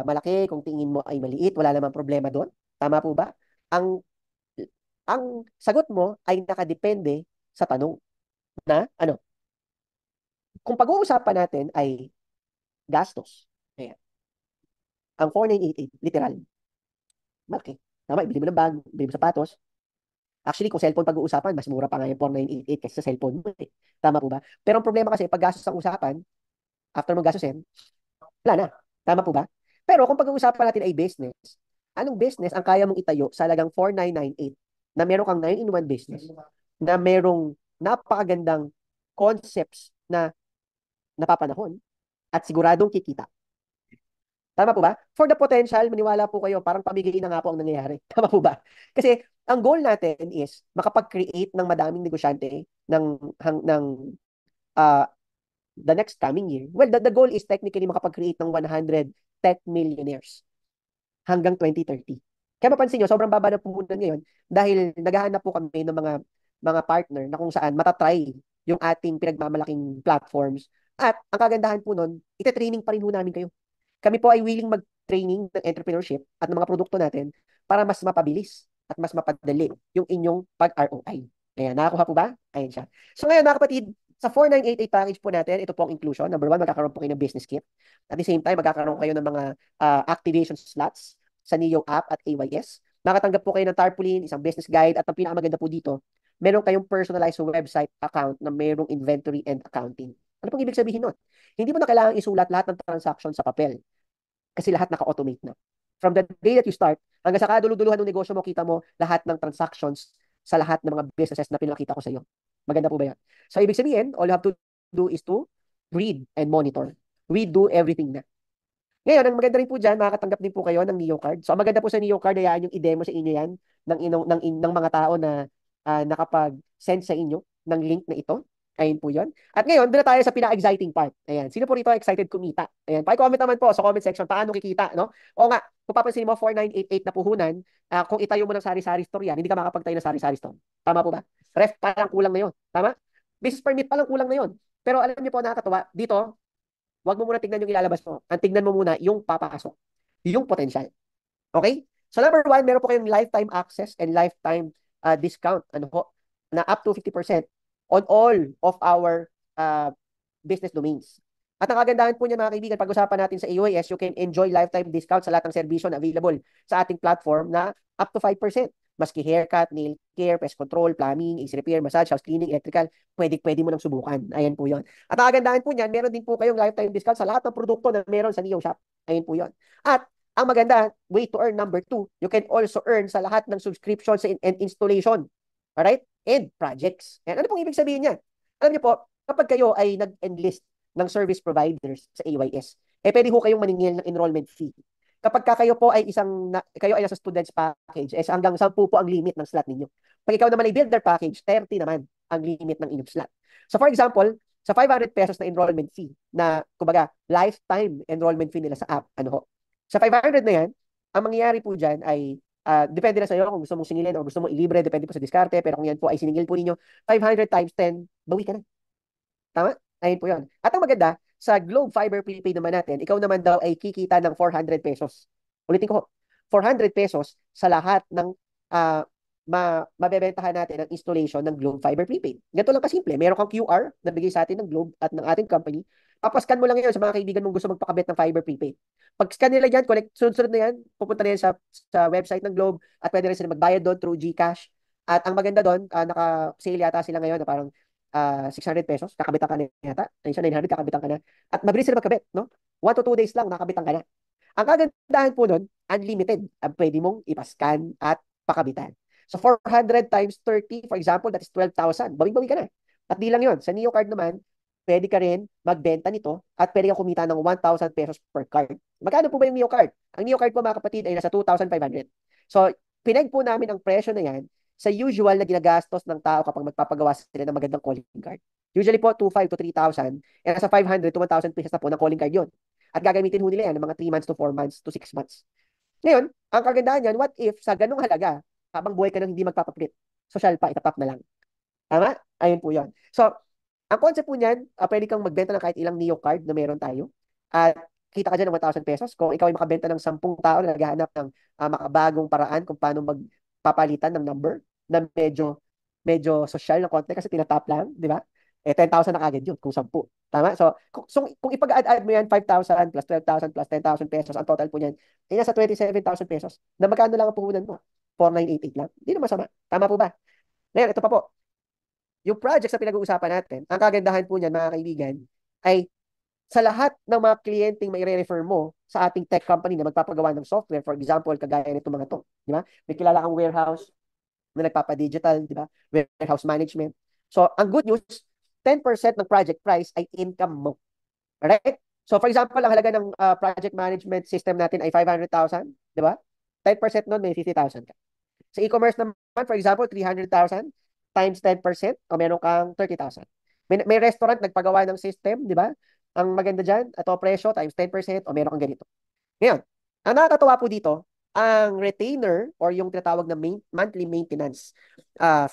malaki, kung tingin mo ay maliit, wala namang problema doon. Tama po ba? Ang sagot mo ay nakadepende sa tanong na ano, kung pag-uusapan natin ay gastos. Ayan. Ang 4988, literal, malaki. Tama, ibili mo ng bag, ibili mo sapatos. Actually, kung cellphone pag-uusapan, mas mura pa nga yung 4988 kaysa sa cellphone mo. Tama po ba? Pero ang problema kasi, pag gastos ang usapan, after mong gastusin, wala na. Tama po ba? Pero kung pag-uusapan natin ay business, anong business ang kaya mong itayo sa halagang 4998 na meron kang 9-in-1 business, na merong napakagandang concepts na napapanahon at siguradong kikita? Tama po ba? For the potential, maniwala po kayo, parang pamigay na nga po ang nangyayari. Tama po ba? Kasi ang goal natin is makapag-create ng madaming negosyante ng uh, the next coming year. Well, the goal is technically makapag-create ng 100 tech millionaires hanggang 2030. Kaya mapansin nyo, sobrang baba na puhunan ngayon dahil naghahanap po kami ng mga partner na kung saan matatry yung ating pinagmamalaking platforms. At ang kagandahan po nun, ite-training pa rin po namin kayo. Kami po ay willing mag-training ng entrepreneurship at ng mga produkto natin para mas mapabilis at mas mapadali yung inyong pag-ROI. Ayan, nakakuha po ba? Ayan siya. So ngayon mga kapatid, sa 4988 package po natin, ito po ang inclusion. Number 1, magkakaroon po kayo ng business kit. At the same time, magkakaroon kayo ng mga activation slots sa Neo app at AYS. Makatanggap po kayo ng tarpaulin, isang business guide, at ang pinakamaganda po dito, meron kayong personalized website account na merong inventory and accounting. Ano pong ibig sabihin nun? Hindi mo na kailangan isulat lahat ng transaction sa papel kasi lahat naka-automate na. From the day that you start, hanggang sa kaduluduluhan ng negosyo mo, kita mo lahat ng transactions sa lahat ng mga businesses na pinakita ko sa iyo. Maganda po ba yan? So, ibig sabihin, all you have to do is to read and monitor. We do everything na. Ngayon, ang maganda rin po dyan, makakatanggap din po kayo ng Neo Card. So, ang maganda po sa Neo Card, hayaan yung i-demo sa inyo yan ng mga tao na nakapag-send sa inyo ng link na ito. Ayun po yun. At ngayon, doon na tayo sa pinaka-exciting part. Ayan. Sino po rito excited kumita? Ayan. Pa-comment naman po sa comment section, paano kikita, no? O nga, kung papansin mo, 4988 na puhunan, kung itayo mo ng sari-sari store yan, hindi ka makapagtayo ng sari-sari store. Tama po ba? Ref pa lang kulang na yun. Tama? Business permit pa lang kulang na yun. Pero alam niyo po, nakakatawa, dito, wag mo muna tignan yung ilalabas mo. Ang tignan mo muna yung papasok. Yung potential. Okay? So number 1, meron po kayong lifetime access and lifetime discount. Ano po? Na up to 50% on all of our business domains. At ang kagandahan po niya mga kaibigan, pag-usapan natin sa AOS, you can enjoy lifetime discount sa lahat ng serbisyo na available sa ating platform na up to 5%. Maski haircut, nail care, pest control, plumbing, AC repair, massage, house cleaning, electrical, pwede mo nang subukan. Ayan po yon. At ang kagandahan po niyan, meron din po kayong lifetime discount sa lahat ng produkto na meron sa Neo Shop. Ayan po yon. At ang maganda, way to earn number 2, you can also earn sa lahat ng subscriptions and installation. Alright? And projects. Ayan. Ano pong ibig sabihin niyan? Alam niyo po, kapag kayo ay nag-enlist ng service providers sa AYS, pwede ho kayong maningil ng enrollment fee. Kapag kayo po ay kayo ay nasa students package, hanggang 10 po ang limit ng slot ninyo. Pag ikaw naman ay builder package, 30 naman ang limit ng inyong slot. So for example, sa 500 pesos na enrollment fee, na kumbaga lifetime enrollment fee nila sa app, ano ho? Sa 500 na yan, ang mangyayari po dyan ay depende na sa iyo kung gusto mong singilin o gusto mong ilibre, depende po sa diskarte, pero kung yan po ay siningil po ninyo, 500 times 10, bawi ka na. Tama? Ayun po yun. At ang maganda, sa Globe Fiber Prepaid naman natin, ikaw naman daw ay kikita ng 400 pesos. Ulitin ko, 400 pesos sa lahat ng mabebentahan natin ng installation ng Globe Fiber Prepaid. Ganito lang kasimple. Meron kang QR na bigay sa atin ng Globe at ng ating company. Papascan mo lang yan sa mga kaibigan mong gusto magpakabit ng Fiber Prepaid. Pag-scan nila yan, sunod-sunod na yan, pupunta na yan sa website ng Globe at pwede rin sila magbayad doon through GCash. At ang maganda doon, naka-sale yata sila ngayon na parang 600 pesos, kakabitan ka na yata. Ayun siya, 900, kakabitan ka na. At mabilis sila magkabit, no? 1 to 2 days lang, nakabitan ka na. Ang kagandahan po nun, unlimited. Pwede mong ipascan at pakabitan. So 400 times 30, for example, that is 12,000. Bawing-bawi ka na. At di lang yun. Sa Neo Card naman, pwede ka rin magbenta nito at pwede kang kumita ng 1,000 pesos per card. Magkano po ba yung Neo Card? Ang Neo Card po mga kapatid ay nasa 2,500. So, pineg po namin ang presyo na yan sa usual na ginagastos ng tao kapag magpapagawa sila ng magandang calling card. Usually po, 2,500 to 3,000. And nasa 500 to 1,000 pesos na po ng calling card yun. At gagamitin ho nila yan ng mga 3 months to 4 months to 6 months. Ngayon, ang kagandahan yan, what if sa ganung halaga, habang buhay ka nang hindi magpapaplit, social pa, itatap na lang. Tama? Ayun po yun. So, ang concept po niyan, pwede kang magbenta ng kahit ilang Neo card na meron tayo. At kita ka dyan ng 1,000 pesos. Kung ikaw ay makabenta ng 10 tao na naghahanap ng makabagong paraan kung paano magpapalitan ng number na medyo social na konti kasi tinatap lang, di ba? 10,000 na kagad yun kung 10. Tama? So, kung ipag-add mo yan, 5,000 plus 12,000 plus 10,000 pesos, ang total po niyan ay nasa 27,000 pesos. Na magkano lang ang puhunan mo? 4,988 lang. Hindi na masama. Tama po ba? Ngayon, ito pa po. Yung projects na pinag-uusapan natin, ang kagandahan po niyan, mga kaibigan, ay sa lahat ng mga kliyenteng may refer mo sa ating tech company na magpapagawa ng software, for example, kagaya nito mga to, di ba? May kilala kang warehouse na nagpapa-digital, di ba? Warehouse management. So, ang good news, 10% ng project price ay income mo. Alright? So, for example, ang halaga ng project management system natin ay 500,000, di ba? 10% nun, may 50,000 ka. Sa e-commerce naman, for example, 300,000 times 10%, o meron kang 30,000. May restaurant nagpagawa ng system, di ba? Ang maganda dyan, ito presyo times 10%, o meron kang ganito. Ngayon, ang nakakatawa po dito, ang retainer or yung tinatawag na monthly maintenance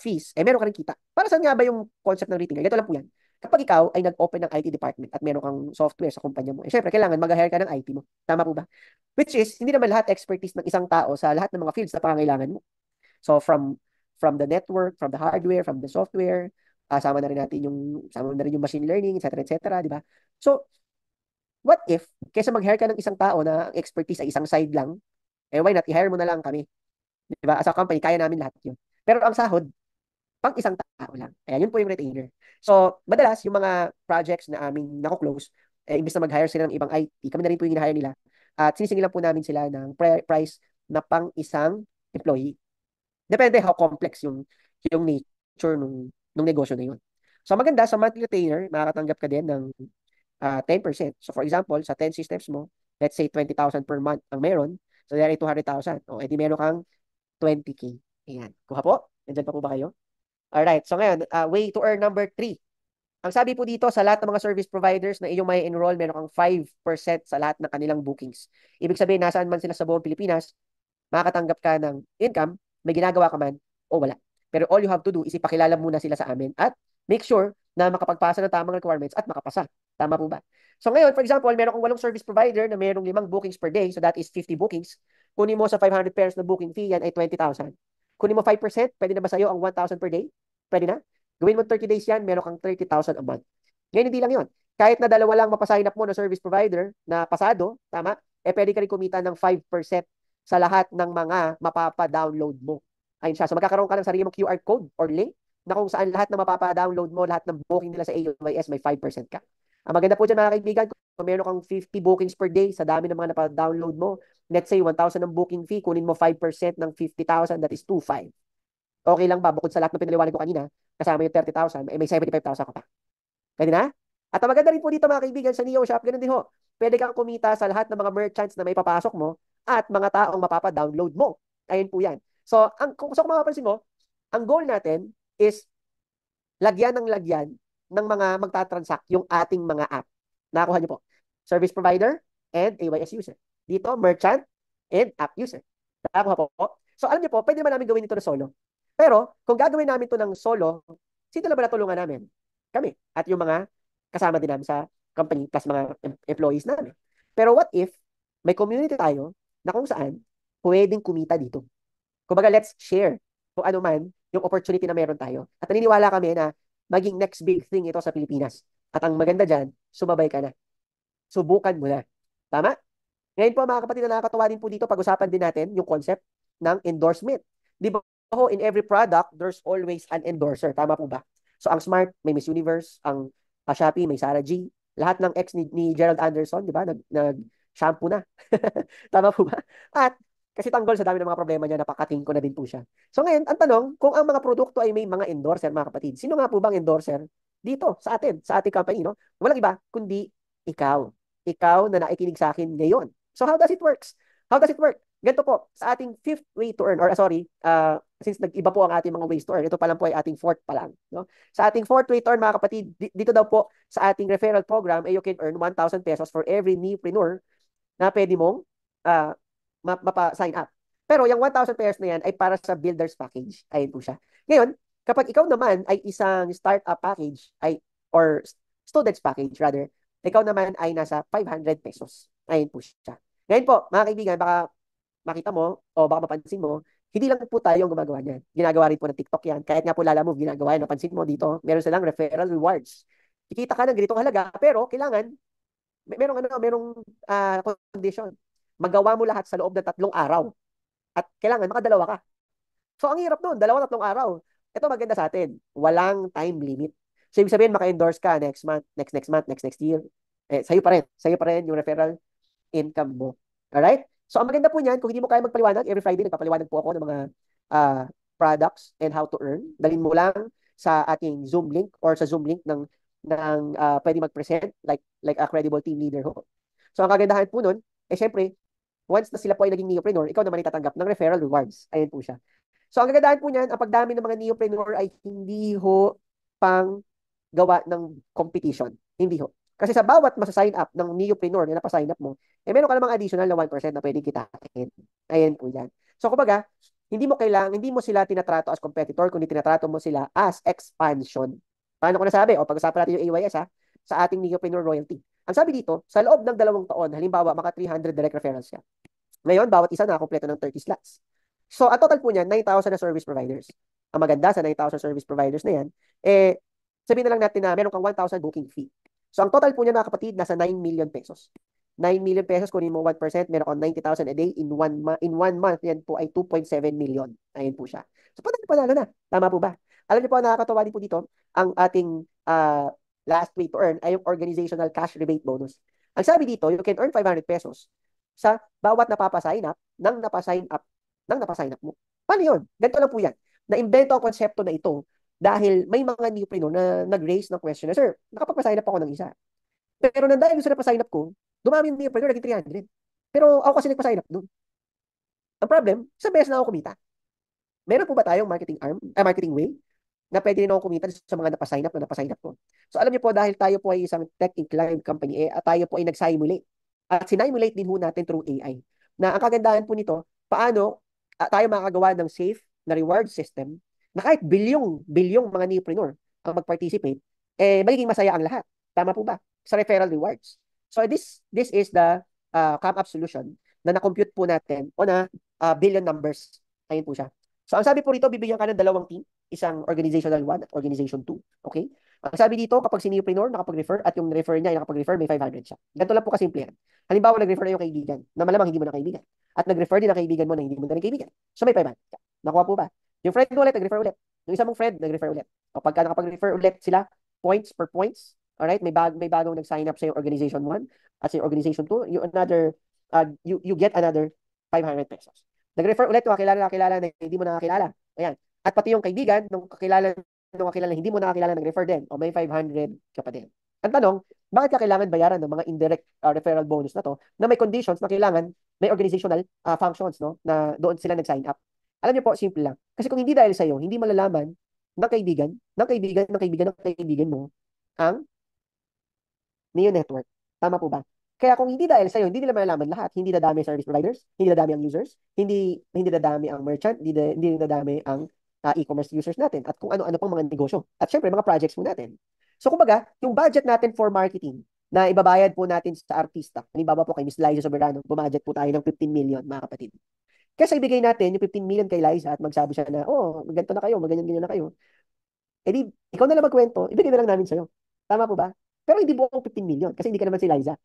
fees, meron ka rin kita. Para saan nga ba yung concept ng retainer? Ganito lang po yan. Kapag ikaw ay nag-open ng IT department at meron kang software sa kumpanya mo, syempre, kailangan mag-hire ka ng IT mo. Tama po ba? Which is, hindi naman lahat expertise ng isang tao sa lahat ng mga fields na pangangailangan mo. So, from the network, from the hardware, from the software, sama na rin yung machine learning, etc., etc., di ba? So, what if, kaysa mag-hire ka ng isang tao na ang expertise ay isang side lang, why not, i-hire mo na lang kami. Di ba? As a company, kaya namin lahat yun. Pero ang sahod, pang isang tao lang. Ayan, yun po yung retainer. So, madalas, yung mga projects na aming nako-close, imbis na mag-hire sila ng ibang IT, kami na rin po yung hire nila. At sinisingilan po namin sila ng price na pang isang employee. Depende how complex yung nature nung negosyo na yun. So, maganda, sa monthly retainer, makakatanggap ka din ng 10%. So, for example, sa 10 systems mo, let's say 20,000 per month ang meron, so there ay 200,000. O, edi meron kang 20K. Ayan. Kuha po? Nandyan pa po ba kayo? Alright. So, ngayon, way to earn number 3. Ang sabi po dito, sa lahat ng mga service providers na iyong may enroll, meron kang 5% sa lahat ng kanilang bookings. Ibig sabihin, nasaan man sila sa buong Pilipinas, makakatanggap ka ng income, may ginagawa ka man, o wala. Pero all you have to do is ipakilala muna sila sa amin at make sure na makapagpasa ng tamang requirements at makapasa. Tama po ba? So ngayon, for example, meron kang 8 service provider na merong 5 bookings per day, so that is 50 bookings. Kunin mo sa 500 pairs na booking fee, yan ay 20,000. Kunin mo 5%, pwede na ba sa'yo ang 1,000 per day? Pwede na? Gawin mo 30 days yan, meron kang 30,000 a month. Ngayon, hindi lang yun. Kahit na dalawa lang mapasign up mo na service provider na pasado, tama, pwede ka rin kumita ng 5% sa lahat ng mga mapapa-download mo. Ayun siya. So magkakaroon ka ng sarili mong QR code or link na kung saan lahat ng mapapa-download mo, lahat ng booking nila sa AUYS, may 5% ka. Ang maganda po dyan mga kaibigan, kung meron kang 50 bookings per day sa dami ng mga napa-download mo, let's say 1,000 ang booking fee, kunin mo 5% ng 50,000, that is 2,500. Okay lang ba? Bukod sa lahat ng pinaliwanag ko kanina, kasama yung 30,000, may 75,000 ka pa. Pwede na? At ang maganda rin po dito mga kaibigan sa Neo Shop, ganun din ho. Pwede kang kumita sa lahat ng mga merchants na may papasok mo at mga taong mapapa-download mo. Ayun po yan. So, kung mapapansin mo, ang goal natin is lagyan ng mga magta-transact yung ating mga app. Nakakuha niyo po. Service provider and AYS user. Dito, merchant and app user. Nakakuha po. So, alam niyo po, pwede naman namin gawin ito na solo. Pero, kung gagawin namin ito ng solo, sino na ba natulungan namin? Kami. At yung mga kasama din namin sa company plus mga employees namin. Pero what if may community tayo na kung saan pwedeng kumita dito? Kumbaga, let's share kung ano man yung opportunity na meron tayo. At naniniwala kami na maging next big thing ito sa Pilipinas. At ang maganda dyan, sumabay ka na. Subukan mo na. Tama? Ngayon po mga kapatid, na nakakatawa din po dito, pag-usapan din natin yung concept ng endorsement. Di ba ho, in every product, there's always an endorser. Tama po ba? So ang Smart, may Miss Universe. Ang Shopee, may Sarah G. Lahat ng ex ni Gerald Anderson, di ba? Nag-shampoo na. Tama po ba? At kasi tanggol sa dami ng mga problema niya, napakating ko na din po siya. So ngayon, ang tanong, kung ang mga produkto ay may mga endorser, mga kapatid, sino nga po bang endorser dito sa atin, sa ating company, no? Walang iba kundi ikaw. Ikaw na nakikinig sa akin ngayon. So how does it works? How does it work? Ganito po, sa ating fifth way to earn, or sorry, since nag-iba po ang ating mga ways to earn, ito pa lang po ay ating fourth pa lang. No? Sa ating fourth way to earn, mga kapatid, dito daw po sa ating referral program, you can earn 1,000 pesos for every newpreneur na pwede mong uh, mapa-sign up. Pero yung 1,000 pesos na yan ay para sa builder's package. Ayun po siya. Ngayon, kapag ikaw naman ay isang startup package or student's package rather, ikaw naman ay nasa 500 pesos. Ayun po siya. Ngayon po, mga kaibigan, baka makita mo o baka mapansin mo, hindi lang po tayo ang gumagawa niyan. Ginagawa rin po ng TikTok yan. Kahit nga po Lalamove, ginagawa yan. Napansin mo dito, meron silang referral rewards. Kikita ka ng ganitong halaga, pero kailangan merong condition. Magawa mo lahat sa loob ng 3 araw. At kailangan makadalawa ka. So, ang hirap nun, 2-3 araw. Ito maganda sa atin. Walang time limit. So, ibig sabihin, maka-endorse ka next month, next month, next year. Sa'yo pa rin. Sa'yo pa rin yung referral income mo. Alright? So, ang maganda po niyan, kung hindi mo kaya magpaliwanag, every Friday, nagpapaliwanag po ako ng mga products and how to earn. Dalhin mo lang sa ating Zoom link or sa Zoom link ng pwede mag-present like a credible team leader ho. So, ang kagandahan po nun, syempre, once na sila po ay naging neopreneur, ikaw naman itatanggap ng referral rewards. Ayun po siya. So, ang kagandahan po niyan, ang pagdami ng mga neopreneur ay hindi ho pang gawa ng competition. Hindi ho. Kasi sa bawat masa-sign up ng neopreneur na napasign up mo, meron ka namang additional na 1% na pwedeng kitain. Ayan po yan. So, kumbaga, hindi mo sila tinatrato as competitor, kundi tinatrato mo sila as expansion. Paano ko nasabi? O, pag-usapan natin yung AYS sa ating neopreneur royalty. Ang sabi dito, sa loob ng 2 taon, halimbawa, maka 300 direct referrals ka. Ngayon, bawat isa nakakompleto ng 30 slots. So, ang total po niyan, 9,000 na service providers. Ang maganda sa 9,000 service providers na yan, sabihin na lang natin na meron kang 1,000 booking fee. So, ang total po niya, mga kapatid, nasa 9 million pesos. 9 million pesos, kunin mo 1%, meron kang 90,000 a day. In 1 month, yan po ay 2.7 million. Ayun po siya. So, panalo na. Tama po ba? Alam niyo po, nakakatawa din po dito, ang ating last way to earn ay yung organizational cash rebate bonus. Ang sabi dito, you can earn 500 pesos sa bawat napapasign up mo. Paano yun? Ganito lang po yan. Na-invento ang konsepto na ito dahil may mga newpreneur na nag-raise ng question na, sir, nakapagpasign up ako ng isa. Pero nang dahil sa napasign up ko, dumami yung newpreneur, naging 300. Pero ako kasi nagpasign up doon. Ang problem, sa beses na ako kumita. Meron po ba tayong marketing way na pwede rin ako kumita sa mga napasign up ko? So alam niyo po, dahil tayo po ay isang tech-inclined company, tayo po ay nag-simulate. At sinimulate din po natin through AI. Na ang kagandahan po nito, paano tayo makagawa ng safe na reward system na kahit bilyong mga newpreneur ang mag-participate, magiging masaya ang lahat. Tama po ba? Sa referral rewards. So this is the come-up solution na na-compute po natin o na billion numbers. Ayun po siya. So ang sabi po rito, bibigyan ka ng 2 team, isang organizational 1 at organization 2. Okay? Ang sabi dito, kapag si newpreneur nakapag-refer at yung refer niya ay nakapag-refer, may 500 siya. Ganito lang po kasimple yan. Halimbawa, nag-refer na yung kaibigan na malamang hindi mo na kaibigan. At nag-refer din ang kaibigan mo na hindi mo na rin kaibigan. So may 500 siya. Nakuha po ba? Yung friend mo ulit, nag-refer ulit. Yung isa mong friend, nag-refer ulit. O pagka nakapag-refer ulit sila, points per points. Alright? May bagong nag-sign up sa yung organization 1 at sa yung organization 2. You get another 500 pesos. Nag-refer ulit yung kakilala na hindi mo nakakilala. Ayan. At pati yung kaibigan nung kakilala hindi mo nakakilala nag-refer din. O may 500 ka pa din. Ang tanong, bakit ka kailangan bayaran ng mga indirect referral bonus na to na may conditions na kailangan may organizational functions no na doon sila nag-sign up? Alam niyo po, simple lang. Kasi kung hindi dahil sa iyo, hindi malalaman ng kaibigan mo ang Neo Network. Tama po ba? Kaya kung hindi dahil sa'yo, hindi nila malalaman lahat. Hindi dadami service providers, hindi dadami ang users, hindi dadami ang merchant, hindi dadami ang e-commerce users natin at kung ano-ano pang mga negosyo. At syempre, mga projects po natin. So kumbaga, yung budget natin for marketing na ibabayad po natin sa artista. Halimbawa po kay Miss Liza Soberano, bumudget po tayo ng 15 million, mga kapatid. Kaya ibigay natin yung 15 million kay Liza at magsabi siya na, oh, ganito na kayo, maganyan-ganyan na kayo. Eh di, ikaw na lang magkwento, ibigay na lang namin sa'yo. Tama po ba? Pero hindi buong 15 million kasi hindi ka naman si Liza.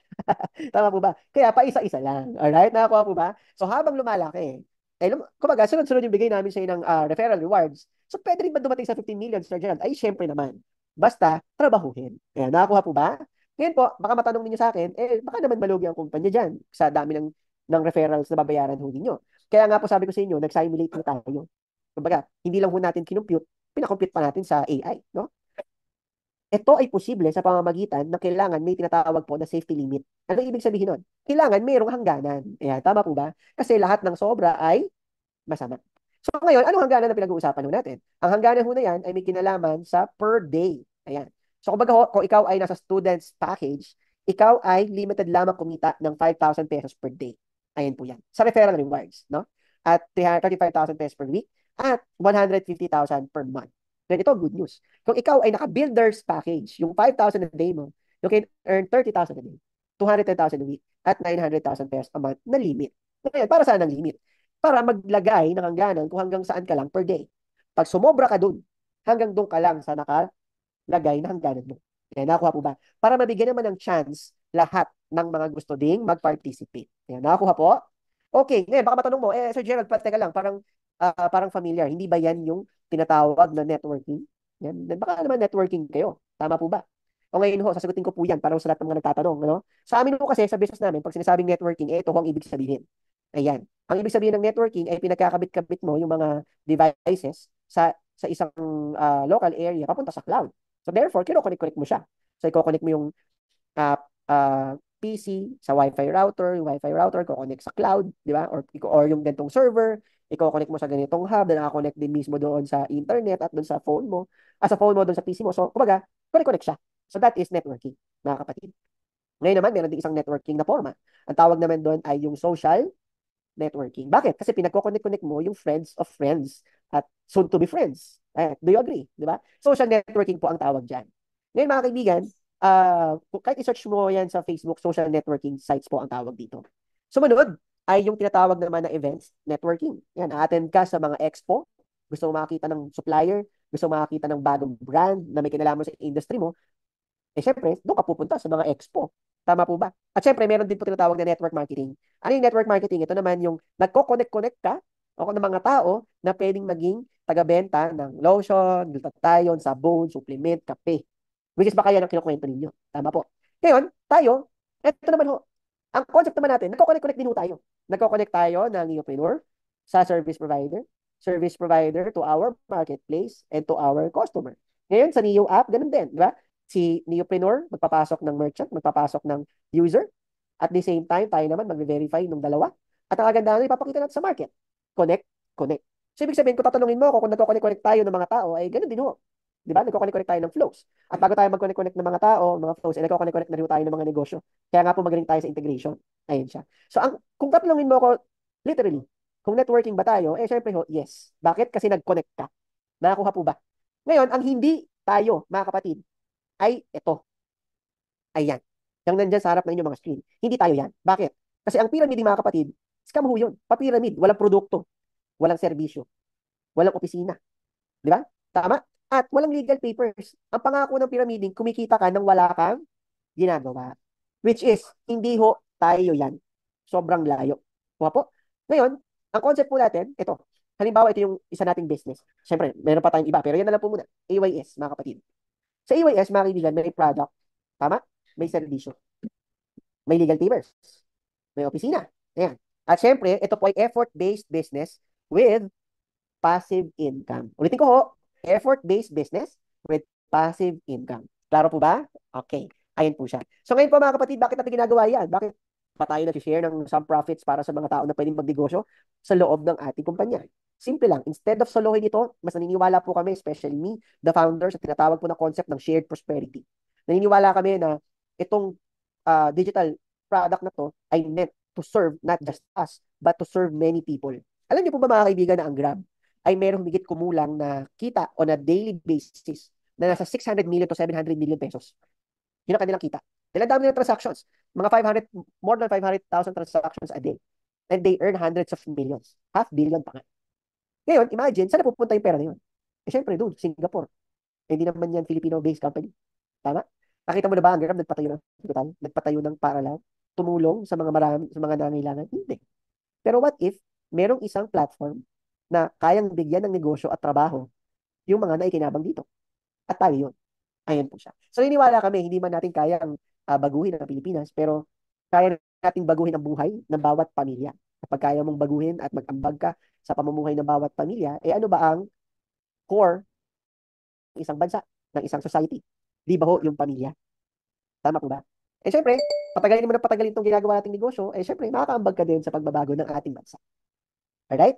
Tama po ba? Kaya pa isa-isa lang. Alright? Nakakuha po ba? So habang lumalaki, kumbaga, sunod-sunod yung bigay namin sa'yo ng referral rewards. So pwede rin ba dumating sa 15 million, Sir Gerald? Ay, syempre naman. Basta, trabahuhin. Ayan, nakakuha po ba? Ngayon po, baka matanong ninyo sa akin, baka naman malugi ang kumpanya dyan sa dami ng referrals na babayaran ho ninyo. Kaya nga po sabi ko sa inyo, nag-simulate na tayo. Kumbaga, hindi lang ho natin kinumpute, pinakompute pa natin sa AI, no? Ito ay posible sa pamamagitan ng kailangan may tinatawag po na safety limit. Ano ibig sabihin nun? Kailangan mayroong hangganan. Ayan, tama po ba? Kasi lahat ng sobra ay masama. So ngayon, anong hangganan na pinag-uusapan ho natin? Ang hangganan ho na yan ay may kinalaman sa per day. Ayan. So kumbaga ho, kung ikaw ay nasa student's package, ikaw ay limited lamang kumita ng 5,000 pesos per day. Ayan po yan. Sa referral rewards, no? At 35,000 pesos per week at 150,000 per month. Then ito, good news. Kung ikaw ay naka-builder's package, yung 5,000 a day mo, you can earn 30,000 a day, 210,000 a week, at 900,000 pesos a month na limit. Ngayon, para saan ang limit? Para maglagay ng hangganan kung hanggang saan ka lang per day. Pag sumobra ka dun, hanggang dun ka lang sa nakalagay na hangganan mo. Yan, nakakuha po ba? Para mabigyan naman ng chance lahat ng mga gusto ding mag-participate. Yan, nakakuha po? Okay, ngayon baka matanong mo, Sir Gerald, teka lang, parang familiar. Hindi ba yan yung tinatawag na networking? Yan, baka naman networking kayo. Tama po ba? O ngayon ho, sasagutin ko po yan para sa lahat ng mga nagtatanong. Ano? Sa amin ho kasi, sa business namin, pag sinasabing networking, ito ho ang ibig sabihin. Ayan. Ang ibig sabihin ng networking ay pinagkakabit-kabit mo yung mga devices sa isang local area papunta sa cloud. So therefore, kino-connect mo siya. So i-connect mo yung uh, PC sa Wi-Fi router, yung Wi-Fi router ko-connect sa cloud, di ba? Or yung ganitong server, i-connect mo sa ganitong hub na naka-connect din mismo doon sa internet at doon sa phone mo, sa phone mo, doon sa PC mo. So, kumbaga, connect siya. So that is networking, mga kapatid. Ngayon naman, meron din isang networking na forma. Ang tawag naman doon ay yung social networking. Bakit? Kasi pinagko-connect mo yung friends of friends at soon to be friends. Do you agree? Di ba? Social networking po ang tawag dyan. Ngayon mga kaibigan, kahit i-search mo yan sa Facebook, social networking sites po ang tawag dito. Sumunod ay yung tinatawag naman na events networking. Yan, attend ka sa mga expo, gusto mo makakita ng supplier, gusto mo makakita ng bagong brand na may kinalaman sa industry mo, syempre, doon ka pupunta sa mga expo. Tama po ba? At syempre, meron din po tinatawag na network marketing. Ano yung network marketing? Ito naman yung nagko-connect-connect ka o ng mga tao na pwedeng maging taga-benta ng lotion, glutathione, sabon, supplement, kape. Which is baka yan ang kinukwento ninyo. Tama po. Ngayon, tayo, ito naman ho. Ang concept naman natin, nagko-connect-connect din ho tayo. Nagko-connect tayo ng neopreneur sa service provider to our marketplace, and to our customer. Ngayon, sa Neo app, ganun din, di ba? Si neopreneur, magpapasok ng merchant, magpapasok ng user. At the same time, tayo naman magve-verify ng dalawa. At ang kagandahan, ipapakita natin sa market. Connect, connect. So, ibig sabihin, kung tatanungin mo ako kung nagko-connect tayo ng mga tao, ay ganun din ho. Di ba? Nagko-connect tayo ng flows. At bago tayo mag-connect ng mga tao, mga flows, ay nagko-connect na rin tayo ng mga negosyo. Kaya nga po magaling tayo sa integration. Ayun siya. So, kung tatanungin mo ako, literally, kung networking ba tayo, syempre ho, yes. Bakit? Kasi nag-connect ka. Nakakuha po ba? Ngayon, ang hindi tayo, mga kapatid, ay ito. Ayan. Yung nandyan sa harap ng inyong mga screen. Hindi tayo yan. Bakit? Kasi ang pyramid, mga kapatid, scam ho yun. Papiramid. Walang produkto. Walang serbisyo. Walang opisina. Di ba? Tama? At walang legal papers. Ang pangako ng pyramiding, kumikita ka nang wala kang ginagawa. Which is, hindi ho tayo yan. Sobrang layo. Kuha po. Ngayon, ang concept po natin, ito. Halimbawa, ito yung isa nating business. Siyempre, meron pa tayong iba, pero yan na lang po muna. AYS, mga kapatid. Sa AYS, mga kaibigan, may product. Tama? May serbisyo. May legal papers. May opisina. Ayan. At syempre, ito po ay effort-based business with passive income. Ulitin ko ho, effort-based business with passive income. Klaro po ba? Okay. Ayan po siya. So ngayon po mga kapatid, bakit natin ginagawa yan? Bakit pa tayo nag-share ng some profits para sa mga tao na pwedeng magnegosyo sa loob ng ating kumpanya? Simple lang. Instead of solohin ito, mas naniniwala po kami, especially me, the founders, at tinatawag po na concept ng shared prosperity. Naniniwala kami na itong digital product na to ay meant to serve not just us, but to serve many people. Alam niyo po ba mga kaibigan na ang Grab ay merong higit kumulang na kita on a daily basis na nasa 600 million to 700 million pesos. Yun ang kanilang kita. Dahil dami ng transactions. Mga 500, more than 500,000 transactions a day. And they earn hundreds of millions. Half billion pa nga. Ngayon, imagine, saan napupunta yung pera na yun? Syempre doon, Singapore. Hindi naman yan Filipino-based company. Tama? Nakita mo na ba ang Grab nagpatayo ng hospital? Nagpatayo ng paaralan? Tumulong sa mga marami, sa mga nangailangan? Hindi. Pero what if merong isang platform na kayang bigyan ng negosyo at trabaho yung mga naikinabang dito? At tayo yun. Ayan po siya. So, niniwala kami, hindi man natin kayang baguhin ang Pilipinas, pero kaya natin baguhin ang buhay ng bawat pamilya. Kapag kaya mong baguhin at mag-ambag ka sa pamumuhay ng bawat pamilya, ano ba ang core ng isang bansa, ng isang society? Di ba ho yung pamilya? Tama po ba? Eh syempre, patagalin mo na patagalin itong ginagawa nating negosyo, eh syempre, makakaambag ka din sa pagbabago ng ating bansa. Alright?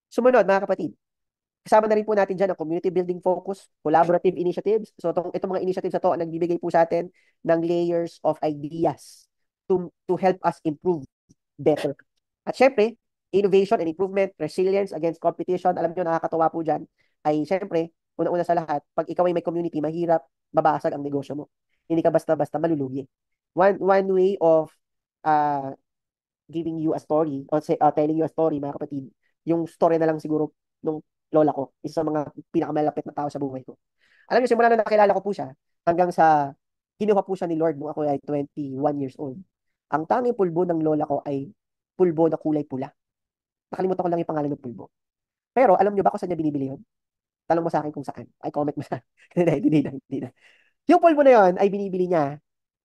Sumunod, mga kapatid. Kasama na rin po natin dyan ang community building focus, collaborative initiatives. So, itong mga initiatives na to, ang nagbibigay po sa atin ng layers of ideas to help us improve better. At syempre, innovation and improvement, resilience against competition, alam nyo, nakakatawa po dyan, ay syempre, una-una sa lahat, pag ikaw ay may community, mahirap mabasag ang negosyo mo. Hindi ka basta-basta malulugi. One way of uh, giving you a story, or telling you a story, mga kapatid, yung story na lang siguro nung lola ko, isa sa mga pinakamalapit na tao sa buhay ko. Alam niyo, simula na nakilala ko po siya, hanggang sa kinuha po siya ni Lord nung ako ay 21 years old. Ang tanging pulbo ng lola ko ay pulbo na kulay pula. Nakalimutan ko lang yung pangalan ng pulbo. Pero alam niyo ba kung saan niya binibili yun? Tanong mo sa akin kung saan. Ay, comment mo sa akin. Hindi na. Yung pulbo na yun ay binibili niya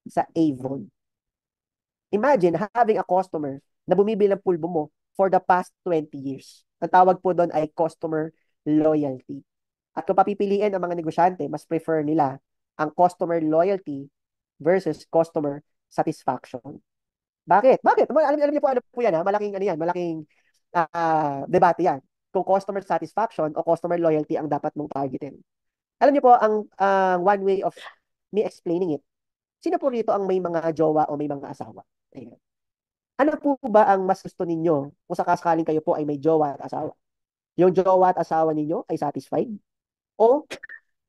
sa Avon. Imagine having a customer na bumibili ng pulbo mo for the past 20 years. Ang tawag po doon ay customer loyalty. At kung papipiliin ang mga negosyante, mas prefer nila ang customer loyalty versus customer satisfaction. Bakit? Alam niyo po ano po yan, ha? Malaking ano yan, malaking debate yan. Kung customer satisfaction o customer loyalty ang dapat mong targetin. Alam niyo po, ang one way of me explaining it, sino po rito ang may mga jowa o may mga asawa? Ayan. Ano po ba ang mas gusto ninyo kung sakasakaling kayo po ay may jowa at asawa? Yung jowa at asawa ninyo ay satisfied o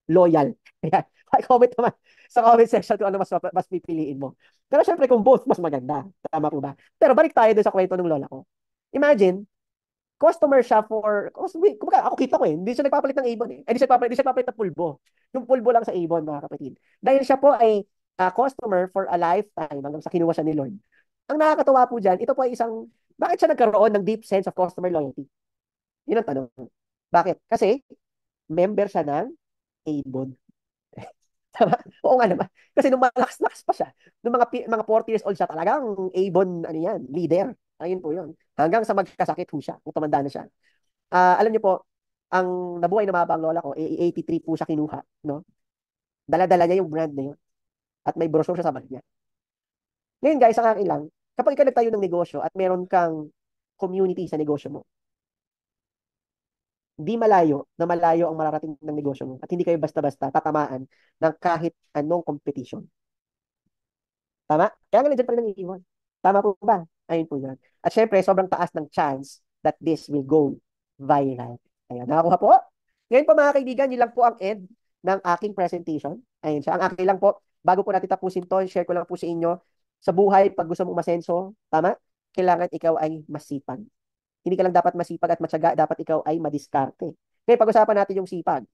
loyal? Ayan. Comment naman sa comment section kung ano mas pipiliin mo. Pero syempre kung both, mas maganda. Tama po ba? Pero balik tayo dun sa kwento ng lola ko. Imagine, customer siya kumbaga, ako kita ko eh, hindi siya nagpapalit ng Avon eh. Hindi siya nagpapalit ng pulbo. Yung pulbo lang sa Avon, mga kapatid. Dahil siya po ay customer for a lifetime hanggang sa kinuha siya ni Lord. Ang nakakatawa po dyan, ito po ay bakit siya nagkaroon ng deep sense of customer loyalty? Yun ang tanong. Bakit? Kasi, member siya ng Avon. Tama? Oo nga naman. Kasi nung malakas-lakas pa siya, nung mga 40 years old siya, talagang Avon, ano yan, leader. Ayun po yun. Hanggang sa magkasakit po siya, kung tumanda na siya. Alam niyo po, ang nabuhay na mababa ang lola ko, 83 po siya kinuha. No? Dala-dala niya yung brand na yun. At may brochure siya sa bag niya. Ngayon guys, ang akin lang, kapag ikaw nagtayo ng negosyo at meron kang community sa negosyo mo, di malayo na malayo ang mararating ng negosyo mo at hindi kayo basta-basta tatamaan ng kahit anong competition. Tama? Kaya nga nandiyan pa rin ang iiwan. Tama po ba? Ayun po yan. At syempre, sobrang taas ng chance that this will go viral. Ayan, nakakuha po. Ngayon po mga kaibigan, yun lang po ang end ng aking presentation. Ayun siya. Ang akin lang po, bago po natin tapusin to, share ko lang po sa inyo, sa buhay, pag gusto mong umasenso, tama? Kailangan ikaw ay masipag. Hindi ka lang dapat masipag at matyaga, dapat ikaw ay madiskarte. Kaya pag-usapan natin yung sipag.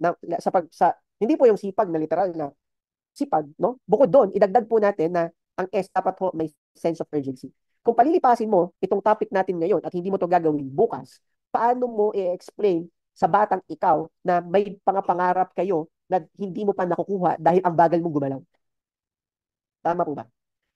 Hindi po yung sipag na literal na sipag, no? Bukod doon, idagdag po natin na ang S dapat po may sense of urgency. Kung palilipasin mo itong topic natin ngayon at hindi mo to gagawin bukas, paano mo i-explain sa batang ikaw na may pangarap kayo na hindi mo pa nakukuha dahil ang bagal mong gumalaw? Tama po ba?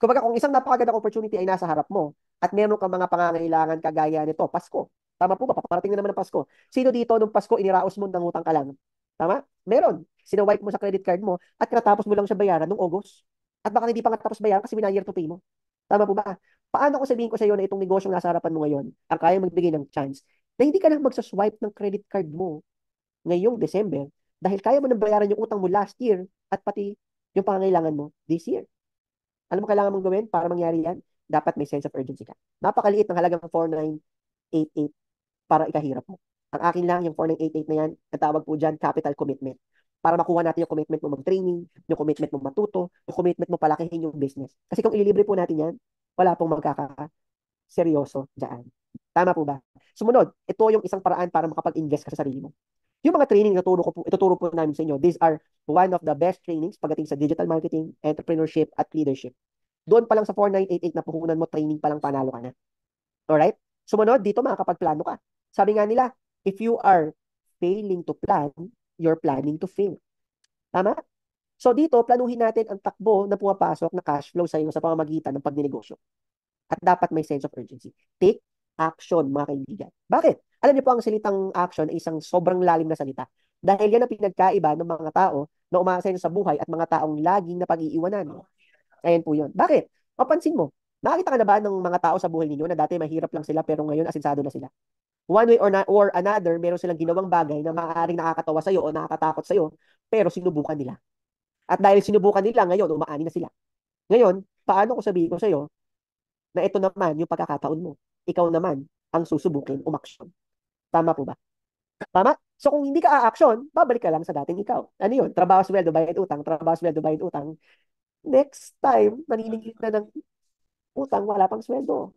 Kumbaga, kung isang napakagandang opportunity ay nasa harap mo at meron kang mga pangangailangan kagaya nito, Pasko. Tama po ba? Paparating na naman ang Pasko. Sino dito nung Pasko iniraos mo ng utang ka lang? Tama? Meron. Sinawipe mo sa credit card mo at katapos mo lang siya bayaran nung August. At baka hindi pa nga tapos bayaran kasi year to pay mo. Tama po ba? Paano ko sabihin ko sa iyo na itong negosyong nasa harapan mo ngayon ang kaya magbigay ng chance na hindi ka lang magsaswipe ng credit card mo ngayong December dahil kaya mo nang bayaran yung utang mo last year at pati yung pangangailangan mo this year. Alam mo kailangan mong gawin para mangyari yan? Dapat may sense of urgency ka. Napakaliit ng halagang 4988 para ikahirap mo. Ang akin lang, yung 4988 na yan, ang tawag po dyan, capital commitment. Para makuha natin yung commitment mo mag-training, yung commitment mo matuto, yung commitment mo palakihin yung business. Kasi kung ililibre po natin yan, wala pong magkakaseryoso dyan. Tama po ba? Sumunod, ito yung isang paraan para makapag-invest ka sa sarili mo. Yung mga training na ituturo po namin sa inyo, these are one of the best trainings pagdating sa digital marketing, entrepreneurship, at leadership. Doon pa lang sa 4988 na puhunan mo, training pa lang panalo ka na. Alright? Sumunod, dito makakapagplano ka. Sabi nga nila, if you are failing to plan, you're planning to fail. Tama? So dito, planuhin natin ang takbo na pumapasok na cash flow sa iyo sa pamamagitan ng pagnenegosyo. At dapat may sense of urgency. Take action, mga kaibigan. Bakit? Alam niyo po, ang salitang action ay isang sobrang lalim na salita. Dahil yan ang pinagkaiba ng mga tao na umaasenso sa buhay at mga taong laging napag-iiwanan. Ayan po yun. Bakit? Mapansin mo, nakakita ka na ba ng mga tao sa buhay ninyo na dati mahirap lang sila pero ngayon asinsado na sila? One way or another, meron silang ginawang bagay na maaaring nakakatawa sa'yo o nakakatakot sa'yo, pero sinubukan nila. At dahil sinubukan nila, ngayon, umaani na sila. Ngayon, paano ko sabihin ko sa'yo na ito naman yung pagkakataon mo? Ikaw naman ang susubukin umaksyon. Tama po ba? Tama? So kung hindi ka a-action, babalik ka lang sa dating ikaw. Ano yun? Trabaho, sweldo, bayad, utang. Trabaho, sweldo, bayad, utang. Next time, naniningil na ng utang, wala pang sweldo.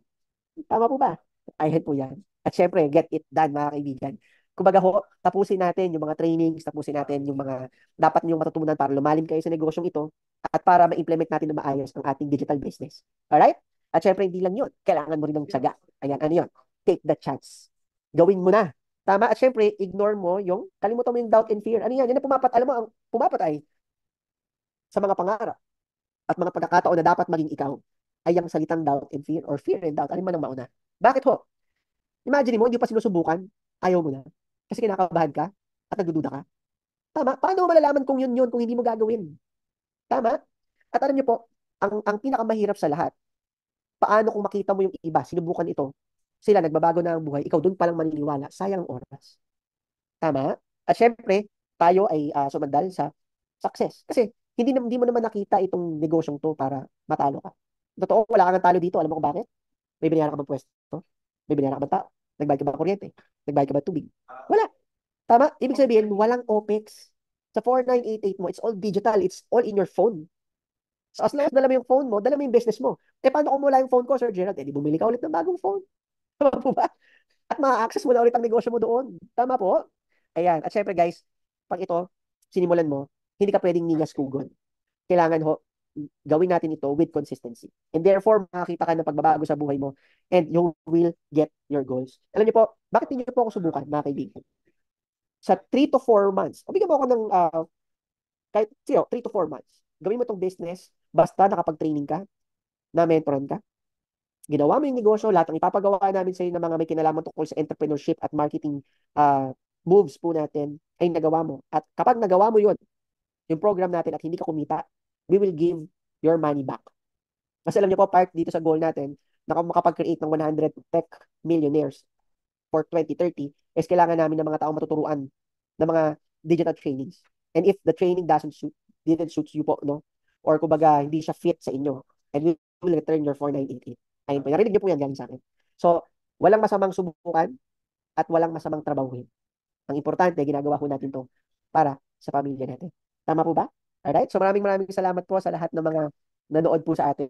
Tama po ba? Ayan po yan. At syempre, get it done, mga kaibigan. Kumbaga ho, tapusin natin yung mga trainings, tapusin natin yung mga dapat niyong matutunan para lumalim kayo sa negosyong ito at para ma-implement natin na maayos ang ating digital business. Alright? At syempre, hindi lang yun. Kailangan mo rin ng tiyaga. Ayan, ano yun? Take the chance. Gawin mo na. Tama? At syempre, ignore mo yung, kalimutan mo yung doubt and fear. Ano yan? Yan ang alam mo, ang pumapatay sa mga pangarap at mga pagkakataon na dapat maging ikaw ay ang salitang doubt and fear or fear and doubt. Alin man ang mauna. Bakit ho? Imagine mo, hindi pa sinusubukan, ayaw mo na. Kasi kinakabahan ka at nagdududa ka. Tama? Paano mo malalaman kung yun kung hindi mo gagawin? Tama? At alam niyo po, ang pinakamahirap sa lahat, paano kung makita mo yung iba, sinubukan ito, sila nagbabago na ang buhay, ikaw doon palang maniniwala, sayang ang oras. Tama? At syempre, tayo ay sumandal sa success. Kasi hindi mo naman nakita itong negosyong to para matalo ka. Totoo, wala kang talo dito. Alam mo kung bakit? May binayaran ka bang pwesto? May binayaran ka bang tao? Nagbayad ka ba ng kuryente? Nagbayad ka ba ng tubig? Wala. Tama? Ibig sabihin, walang OPEX. Sa 4988 mo, it's all digital. It's all in your phone. So as long as dala mo yung phone mo, dala mo yung business mo. Eh paano kung wala yung phone ko, Sir Gerald? Eh di bumili ka ulit ng bagong phone. Tama po ba? At ma-access mo na ulit ang negosyo mo doon. Tama po? Ayan. At syempre guys, pag ito, sinimulan mo, hindi ka pwedeng ningas kugod. Kailangan ho, gawin natin ito with consistency. And therefore, makakita ka ng pagbabago sa buhay mo and you will get your goals. Alam niyo po, bakit hindi niyo po ako subukan, mga kaibigan? Sa 3 to 4 months, o bigyan mo ako ng kahit 3 to 4 months, gawin mo itong business, basta nakapag-training ka, na mentoran ka, ginawa mo yung negosyo, lahat ng ipapagawa namin sa iyo ng mga may kinalaman tungkol sa entrepreneurship at marketing moves po natin ay nagawa mo. At kapag nagawa mo yun, yung program natin at hindi ka kumita, we will give your money back. Kasi alam niyo po, part dito sa goal natin, na makapag-create ng 100 tech millionaires for 2030, is kailangan namin ng mga taong matuturuan ng mga digital trainings. And if the training didn't suit you po, no? Or kumbaga, hindi siya fit sa inyo, and we will return your 4988. Ayun po, narinig niyo po yan galing sa akin. So, walang masamang subukan at walang masamang trabahuhin. Ang importante, ginagawa po natin to para sa pamilya natin. Tama po ba? Alright? So maraming salamat po sa lahat ng mga nanood po sa atin.